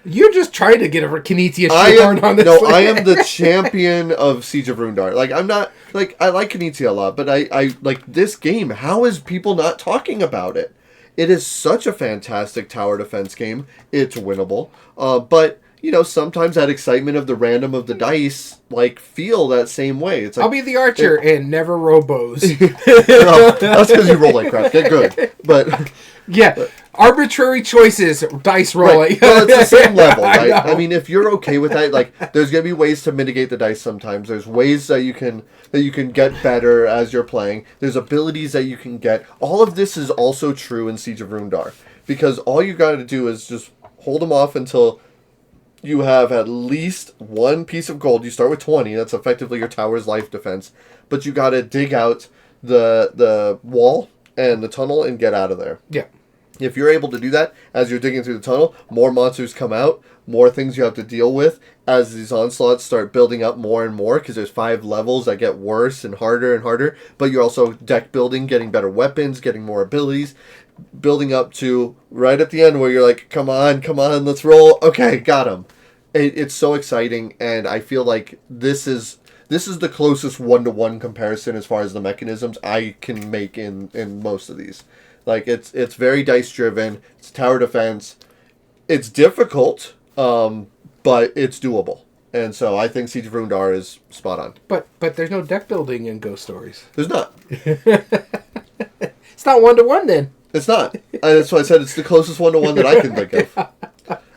You're just trying to get a Kinetia shoehorn on this. No, I am the champion of Siege of Rundar. Like, I'm not... Like, I like Kinetia a lot, but I like this game. How is people not talking about it? It is such a fantastic tower defense game. It's winnable. But, you know, sometimes that excitement of the random of the dice, like, feel that same way. It's like, I'll be the archer and never roll bows. No, that's because you roll like crap. Get good. But... Yeah. Arbitrary choices, dice rolling. Right. Well, it's the same level, right? I mean, if you're okay with that, like, there's gonna be ways to mitigate the dice sometimes. There's ways that you can get better as you're playing. There's abilities that you can get. All of this is also true in Siege of Rundar, because all you got to do is just hold them off until you have at least one piece of gold. You start with 20. That's effectively your tower's life defense. But you got to dig out the wall and the tunnel and get out of there. Yeah. If you're able to do that as you're digging through the tunnel, more monsters come out, more things you have to deal with as these onslaughts start building up more and more, because there's 5 levels that get worse and harder, but you're also deck building, getting better weapons, getting more abilities, building up to right at the end where you're like, come on, let's roll. Okay, got him. It's so exciting, and I feel like this is the closest one-to-one comparison as far as the mechanisms I can make in most of these. Like, it's very dice-driven. It's tower defense. It's difficult, but it's doable. And so I think Siege of Rundar is spot on. But there's no deck building in Ghost Stories. There's not. It's not one-to-one, then. It's not. And that's why I said it's the closest one-to-one that I can think of.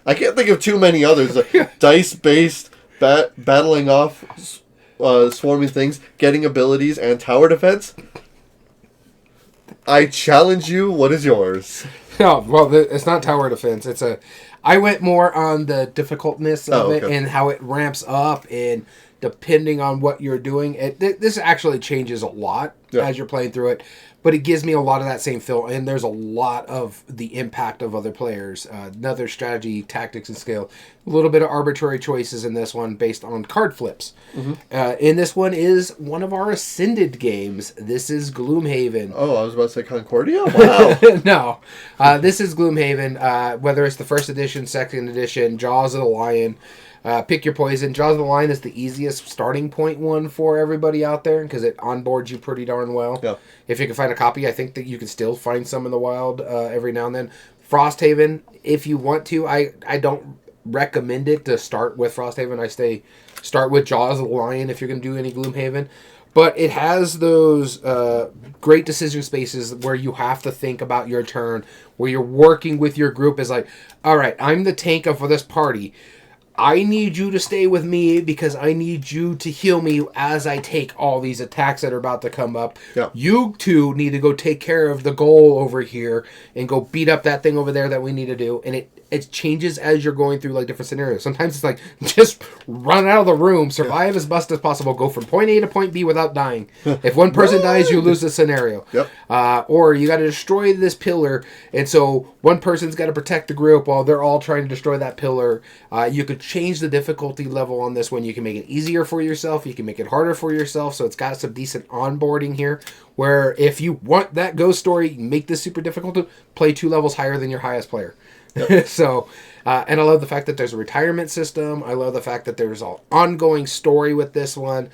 I can't think of too many others. Dice-based, battling off swarming things, getting abilities, and tower defense. I challenge you. What is yours? No, well, it's not tower defense. I went more on the difficultness of it and how it ramps up, and depending on what you're doing, this actually changes a lot as you're playing through it. But it gives me a lot of that same feel, and there's a lot of the impact of other players. Another strategy, tactics, and skill. A little bit of arbitrary choices in this one based on card flips. Mm-hmm. And this one is one of our Ascended games. This is Gloomhaven. Oh, I was about to say Concordia? Wow. No. This is Gloomhaven. Whether it's the first edition, second edition, Jaws of the Lion. Pick your poison. Jaws of the Lion is the easiest starting point one for everybody out there because it onboards you pretty darn well. Yeah. If you can find a copy, I think that you can still find some in the wild every now and then. Frosthaven, if you want to, I don't recommend it to start with Frosthaven. I start with Jaws of the Lion if you're going to do any Gloomhaven. But it has those great decision spaces where you have to think about your turn, where you're working with your group is like, all right, I'm the tank of this party. I need you to stay with me because I need you to heal me as I take all these attacks that are about to come up. Yeah. You two need to go take care of the goal over here and go beat up that thing over there that we need to do. And it changes as you're going through like different scenarios. Sometimes it's like, just run out of the room, survive as best as possible, go from point A to point B without dying. If one person dies, you lose the scenario. Yep. Or you got to destroy this pillar, and so one person's got to protect the group while they're all trying to destroy that pillar. You could change the difficulty level on this one. You can make it easier for yourself. You can make it harder for yourself. So it's got some decent onboarding here. Where if you want that ghost story, make this super difficult, play 2 levels higher than your highest player. Yep. So, and I love the fact that there's a retirement system. I love the fact that there's an ongoing story with this one.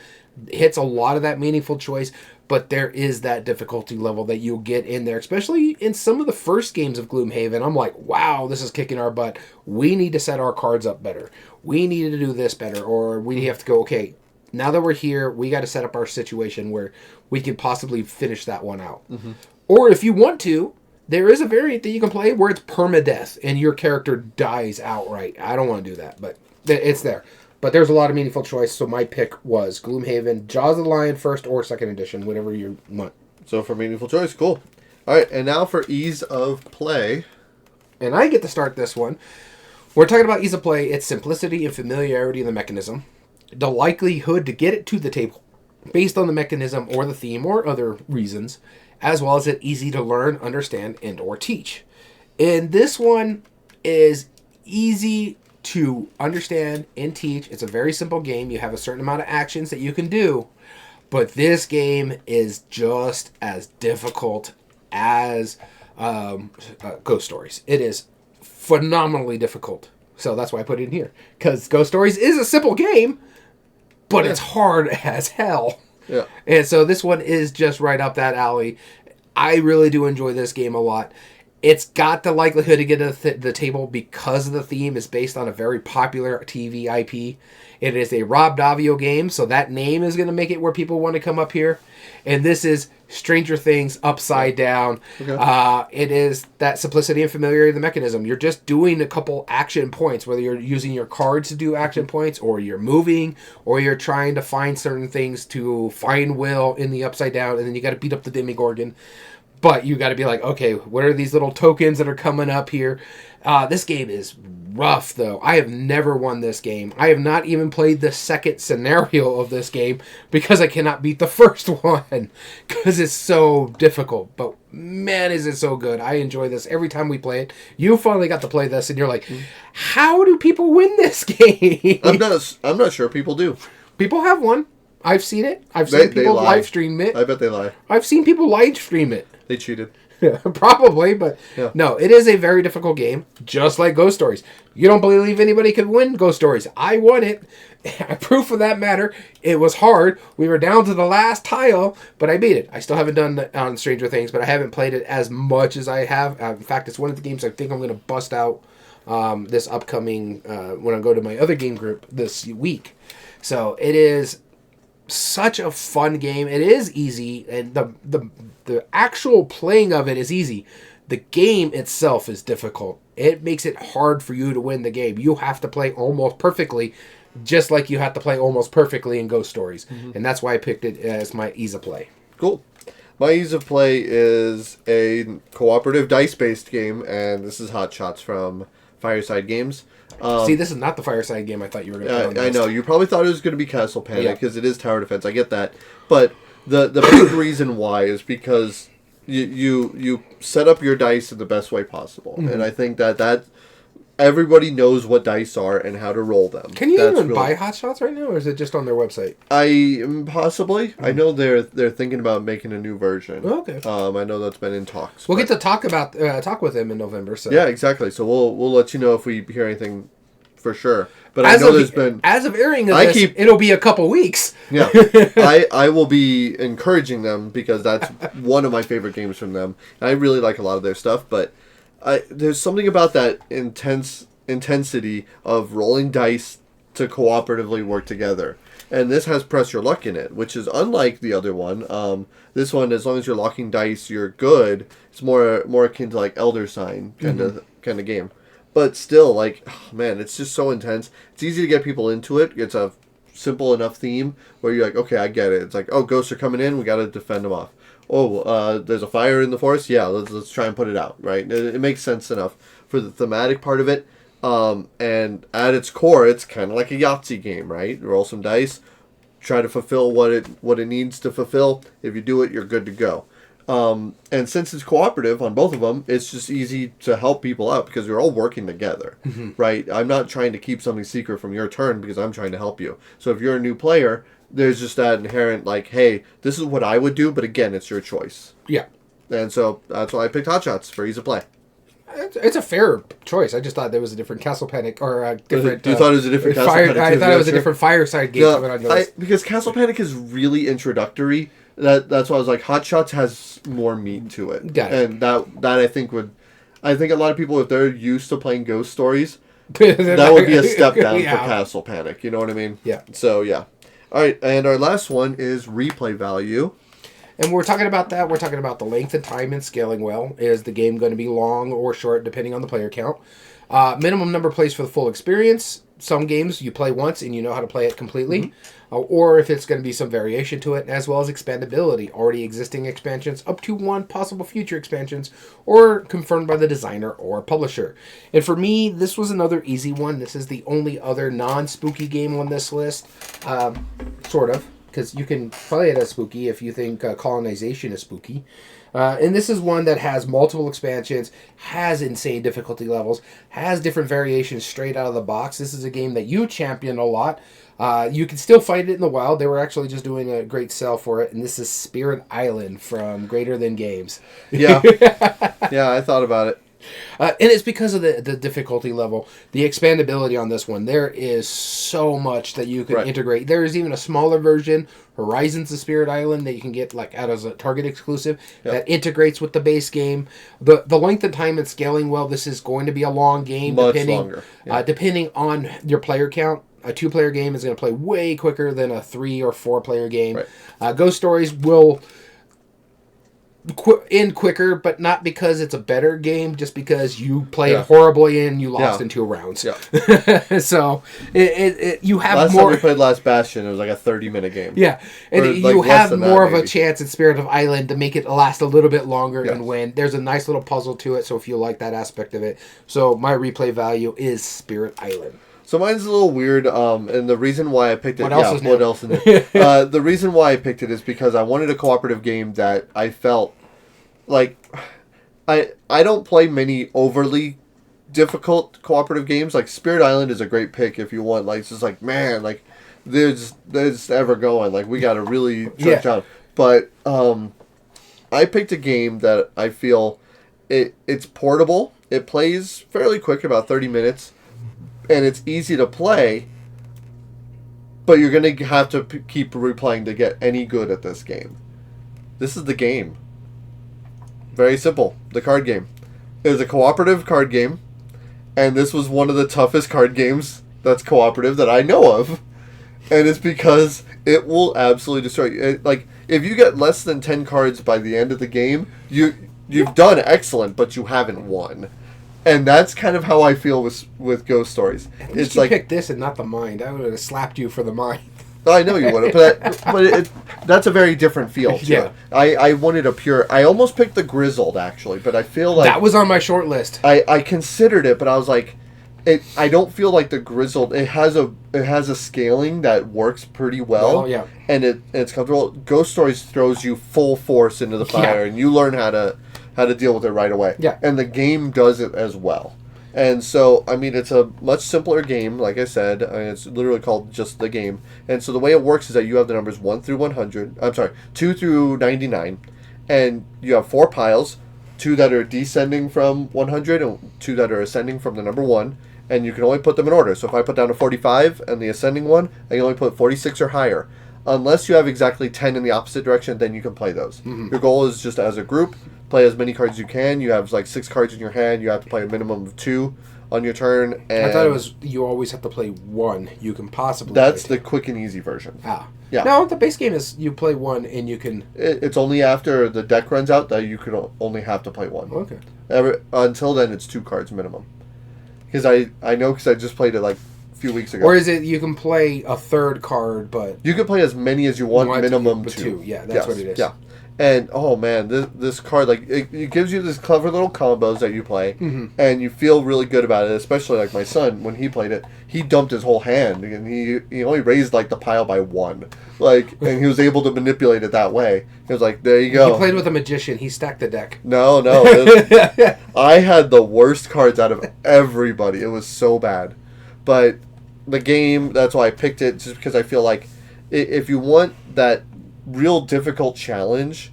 It hits a lot of that meaningful choice, but there is that difficulty level that you'll get in there, especially in some of the first games of Gloomhaven. I'm like, wow, this is kicking our butt. We need to set our cards up better. We need to do this better, or we have to go, okay, now that we're here, we got to set up our situation where we can possibly finish that one out. Mm-hmm. Or if you want to, there is a variant that you can play where it's permadeath and your character dies outright. I don't want to do that, but it's there. But there's a lot of meaningful choice, so my pick was Gloomhaven, Jaws of the Lion, first or second edition, whatever you want. So for meaningful choice, cool. All right, and now for ease of play. And I get to start this one. We're talking about ease of play. It's simplicity and familiarity of the mechanism. The likelihood to get it to the table based on the mechanism or the theme or other reasons, as well as it easy to learn, understand, and or teach. And this one is easy to understand and teach. It's a very simple game. You have a certain amount of actions that you can do, but this game is just as difficult as Ghost Stories. It is phenomenally difficult. So that's why I put it in here. Because Ghost Stories is a simple game, but it's hard as hell. Yeah. And so this one is just right up that alley. I really do enjoy this game a lot. It's got the likelihood to get to the table because of the theme is based on a very popular TV IP. It is a Rob Daviau game, so that name is going to make it where people want to come up here. And this is Stranger Things upside down. Okay. It is that simplicity and familiarity of the mechanism. You're just doing a couple action points, whether you're using your cards to do action points, or you're moving, or you're trying to find certain things to find Will in the upside down, and then you got to beat up the Demogorgon. But you got to be like, okay, what are these little tokens that are coming up here? This game is rough, though. I have never won this game. I have not even played the second scenario of this game because I cannot beat the first one because it's so difficult. But man, is it so good. I enjoy this every time we play it. You finally got to play this, and you're like, how do people win this game? I'm not sure people do. People have won. I've seen it. I've seen people live stream it. I bet they lie. I've seen people live stream it. They cheated. Probably, but no, it is a very difficult game, just like Ghost Stories. You don't believe anybody could win Ghost Stories. I won it. Proof of that matter, it was hard. We were down to the last tile, but I beat it. I still haven't done it on Stranger Things, but I haven't played it as much as I have. In fact, it's one of the games I think I'm going to bust out this upcoming, when I go to my other game group this week. So it is such a fun game. It is easy, and the actual playing of it is easy. The game itself is difficult. It makes it hard for you to win the game. You have to play almost perfectly, just like you have to play almost perfectly in Ghost Stories. Mm-hmm. And that's why I picked it as my ease of play. Cool. My ease of play is a cooperative dice-based game, and this is Hot Shots from Fireside Games. See, this is not the Fireside game I thought you were going to I know. You probably thought it was going to be Castle Panic because it is tower defense. I get that. But the big reason why is because you set up your dice in the best way possible. Mm-hmm. And I think that everybody knows what dice are and how to roll them. Can you even buy Hot Shots right now, or is it just on their website? Possibly. Mm-hmm. I know they're thinking about making a new version. Oh, okay. I know that's been in talks. We'll get to talk with them in November. So yeah, exactly. So we'll let you know if we hear anything for sure. But I know there's been as of airing of this, it'll be a couple weeks. Yeah, I will be encouraging them because that's one of my favorite games from them. I really like a lot of their stuff, but there's something about that intensity of rolling dice to cooperatively work together. And this has press your luck in it, which is unlike the other one. This one, as long as you're locking dice, you're good. It's more akin to like Elder Sign kind of game. But still, like, oh man, it's just so intense. It's easy to get people into it. It's a simple enough theme where you're like, okay, I get it. It's like, oh, ghosts are coming in. We got to defend them off. Oh, there's a fire in the forest. Yeah, let's try and put it out. Right? It makes sense enough for the thematic part of it. And at its core, it's kind of like a Yahtzee game, right? Roll some dice, try to fulfill what it needs to fulfill. If you do it, you're good to go. And since it's cooperative on both of them, it's just easy to help people out because you're all working together, right? I'm not trying to keep something secret from your turn because I'm trying to help you. So if you're a new player, there's just that inherent like, hey, this is what I would do, but again, it's your choice. Yeah. And so that's why I picked Hot Shots for ease of play. It's a fair choice. I just thought there was a different Castle Panic or a different. You thought it was a different Castle Panic? I thought it was a different Fireside game. No, because Castle Panic is really introductory. That's why I was like, Hot Shots has more meat to it. And that I think a lot of people, if they're used to playing Ghost Stories, that would be a step down for Castle Panic. You know what I mean? Yeah. So yeah. All right, and our last one is replay value. And we're talking about that. We're talking about the length and time and scaling well. Is the game going to be long or short depending on the player count? Minimum number plays for the full experience. Some games you play once and you know how to play it completely. Or if it's going to be some variation to it, as well as expandability. Already existing expansions up to 1 possible future expansions, or confirmed by the designer or publisher. And for me, this was another easy one. This is the only other non-spooky game on this list. Sort of. Because you can play it as spooky if you think colonization is spooky. And this is one that has multiple expansions, has insane difficulty levels, has different variations straight out of the box. This is a game that you champion a lot. You can still fight it in the wild. They were actually just doing a great sale for it. And this is Spirit Island from Greater Than Games. Yeah. Yeah, I thought about it. And it's because of the difficulty level, the expandability on this one. There is so much that you can integrate. There is even a smaller version, Horizons of Spirit Island, that you can get like out as a Target exclusive that integrates with the base game. The length of time and scaling, well, this is going to be a long game. Much longer. Yeah. Depending on your player count. A 2-player game is going to play way quicker than a 3 or 4-player game. Right. Ghost Stories will end quicker, but not because it's a better game, just because you played horribly and you lost in 2 rounds. Yeah. So you have last more. Time we played Last Bastion, it was like a 30-minute game. Yeah, and you have more of a chance in Spirit of Island to make it last a little bit longer and win. There's a nice little puzzle to it, so if you like that aspect of it, so my replay value is Spirit Island. So mine's a little weird, and the reason why I picked it... What else is new? What else is new? The reason why I picked it is because I wanted a cooperative game that I felt like... I don't play many overly difficult cooperative games. Like, Spirit Island is a great pick if you want, like, it's just like, man, like, there's ever going. Like, we got to really stretch out. But I picked a game that I feel it's portable. It plays fairly quick, about 30 minutes. And it's easy to play, but you're going to have to keep replaying to get any good at this game. This is the game. Very simple. The card game. It is a cooperative card game, and this was one of the toughest card games that's cooperative that I know of. And it's because it will absolutely destroy you. Like, if you get less than 10 cards by the end of the game, you've done excellent, but you haven't won. And that's kind of how I feel with Ghost Stories. At least you picked this and not the Mind. I would have slapped you for the Mind. I know you would have, but that's a very different feel. Yeah, I wanted a pure. I almost picked the Grizzled actually, but I feel like that was on my short list. I considered it, but I was like, I don't feel like the Grizzled. It has a scaling that works pretty well. Yeah, and it's comfortable. Ghost Stories throws you full force into the fire, and you learn how to deal with it right away. Yeah. And the game does it as well. And so, I mean, it's a much simpler game, like I said. It's literally called just the game. And so the way it works is that you have the numbers 1 through 100. I'm sorry, 2 through 99. And you have 4 piles, 2 that are descending from 100 and 2 that are ascending from the number 1. And you can only put them in order. So if I put down a 45 and the ascending one, I can only put 46 or higher. Unless you have exactly 10 in the opposite direction, then you can play those. Mm-hmm. Your goal is just as a group, play as many cards as you can. You have like 6 cards in your hand. You have to play a minimum of 2 on your turn. And I thought it was you always have to play 1. You can possibly that's play the quick and easy version. Yeah. No, the base game is you play 1 and you can... It's only after the deck runs out that you could only have to play 1. Okay. Until then, it's 2 cards minimum. Because I know because I just played it like few weeks ago. Or is it you can play a 3rd card, but you can play as many as you want minimum 2. Yeah, that's what it is. Yeah. And, oh man, this card, like, it gives you this clever little combos that you play, and you feel really good about it, especially, like, my son, when he played it, he dumped his whole hand, and he only raised, like, the pile by 1. Like, and he was able to manipulate it that way. He was like, there you go. He played with a magician. He stacked the deck. No. I had the worst cards out of everybody. It was so bad. But the game, that's why I picked it, just because I feel like if you want that real difficult challenge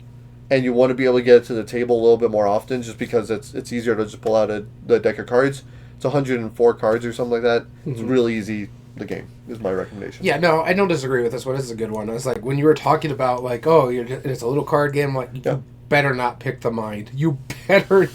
and you want to be able to get it to the table a little bit more often just because it's easier to just pull out the deck of cards. It's 104 cards or something like that. It's really easy. The game is my recommendation. Yeah, no, I don't disagree with this one. This is a good one. I was like, when you were talking about like, oh, it's a little card game, like, you better not pick the Mind. You better.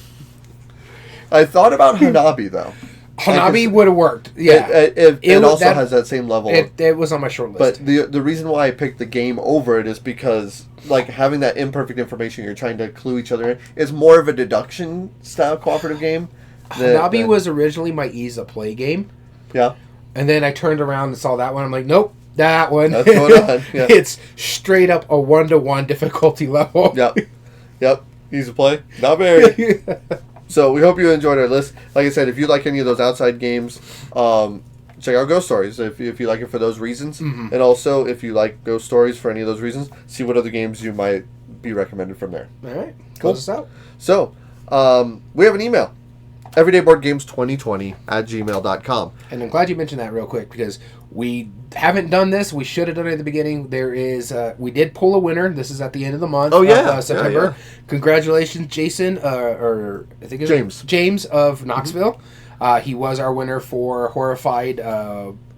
I thought about Hanabi though. Hanabi would have worked. Yeah, it also has that same level. It was on my short list. But the reason why I picked the game over it is because like having that imperfect information you're trying to clue each other in is more of a deduction style cooperative game Hanabi was originally my Ease of Play game. Yeah. And then I turned around and saw that one. I'm like, nope, that one. That's going on. Yeah. It's straight up a 1-to-1 difficulty level. Yep. Easy play. Not very. So we hope you enjoyed our list. Like I said, if you like any of those outside games, check out Ghost Stories if you like it for those reasons. And also, if you like Ghost Stories for any of those reasons, see what other games you might be recommended from there. All right. Close us out. So, we have an email. everydayboardgames2020@gmail.com. And I'm glad you mentioned that real quick because we haven't done this. We should have done it at the beginning. There is, we did pull a winner. This is at the end of the month. September. Yeah. Congratulations, Jason, or I think it's James of Knoxville. He was our winner for Horrified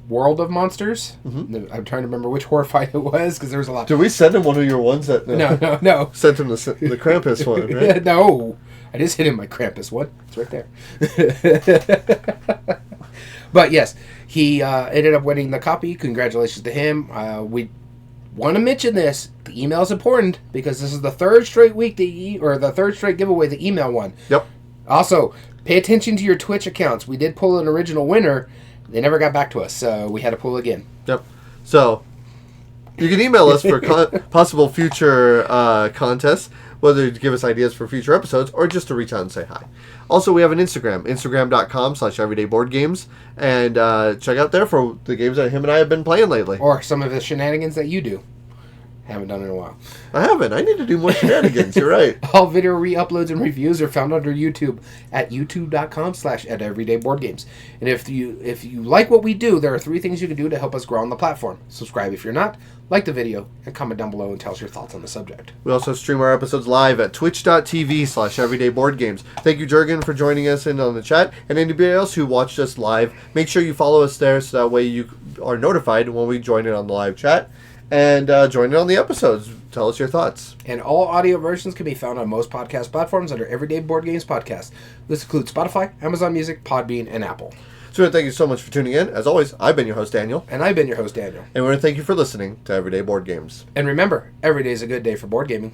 World of Monsters. I'm trying to remember which Horrified it was because there was a lot. Did we send him one of your ones? That No. Sent him the Krampus one, right? No. I just hit him my Krampus one. It's right there. But yes, he ended up winning the copy. Congratulations to him. We want to mention this. The email is important because this is the third straight week the third straight giveaway the email won. Yep. Also, pay attention to your Twitch accounts. We did pull an original winner. They never got back to us, so we had to pull again. Yep. So you can email us for possible future contests, whether to give us ideas for future episodes or just to reach out and say hi. Also, we have an Instagram, instagram.com/everydayboardgames, and check out there for the games that him and I have been playing lately. Or some of the shenanigans that you do. Haven't done it in a while. I haven't. I need to do more shenanigans. You're right. All video re-uploads and reviews are found under YouTube at youtube.com/@everydayboardgames. And if you like what we do, there are 3 things you can do to help us grow on the platform. Subscribe if you're not, like the video, and comment down below and tell us your thoughts on the subject. We also stream our episodes live at twitch.tv/everydayboardgames. Thank you, Jurgen, for joining us in on the chat. And anybody else who watched us live, make sure you follow us there so that way you are notified when we join in on the live chat. And join in on the episodes. Tell us your thoughts. And all audio versions can be found on most podcast platforms under Everyday Board Games Podcast. This includes Spotify, Amazon Music, Podbean, and Apple. So thank you so much for tuning in. As always, I've been your host, Daniel. And I've been your host, Daniel. And we want to thank you for listening to Everyday Board Games. And remember, every day is a good day for board gaming.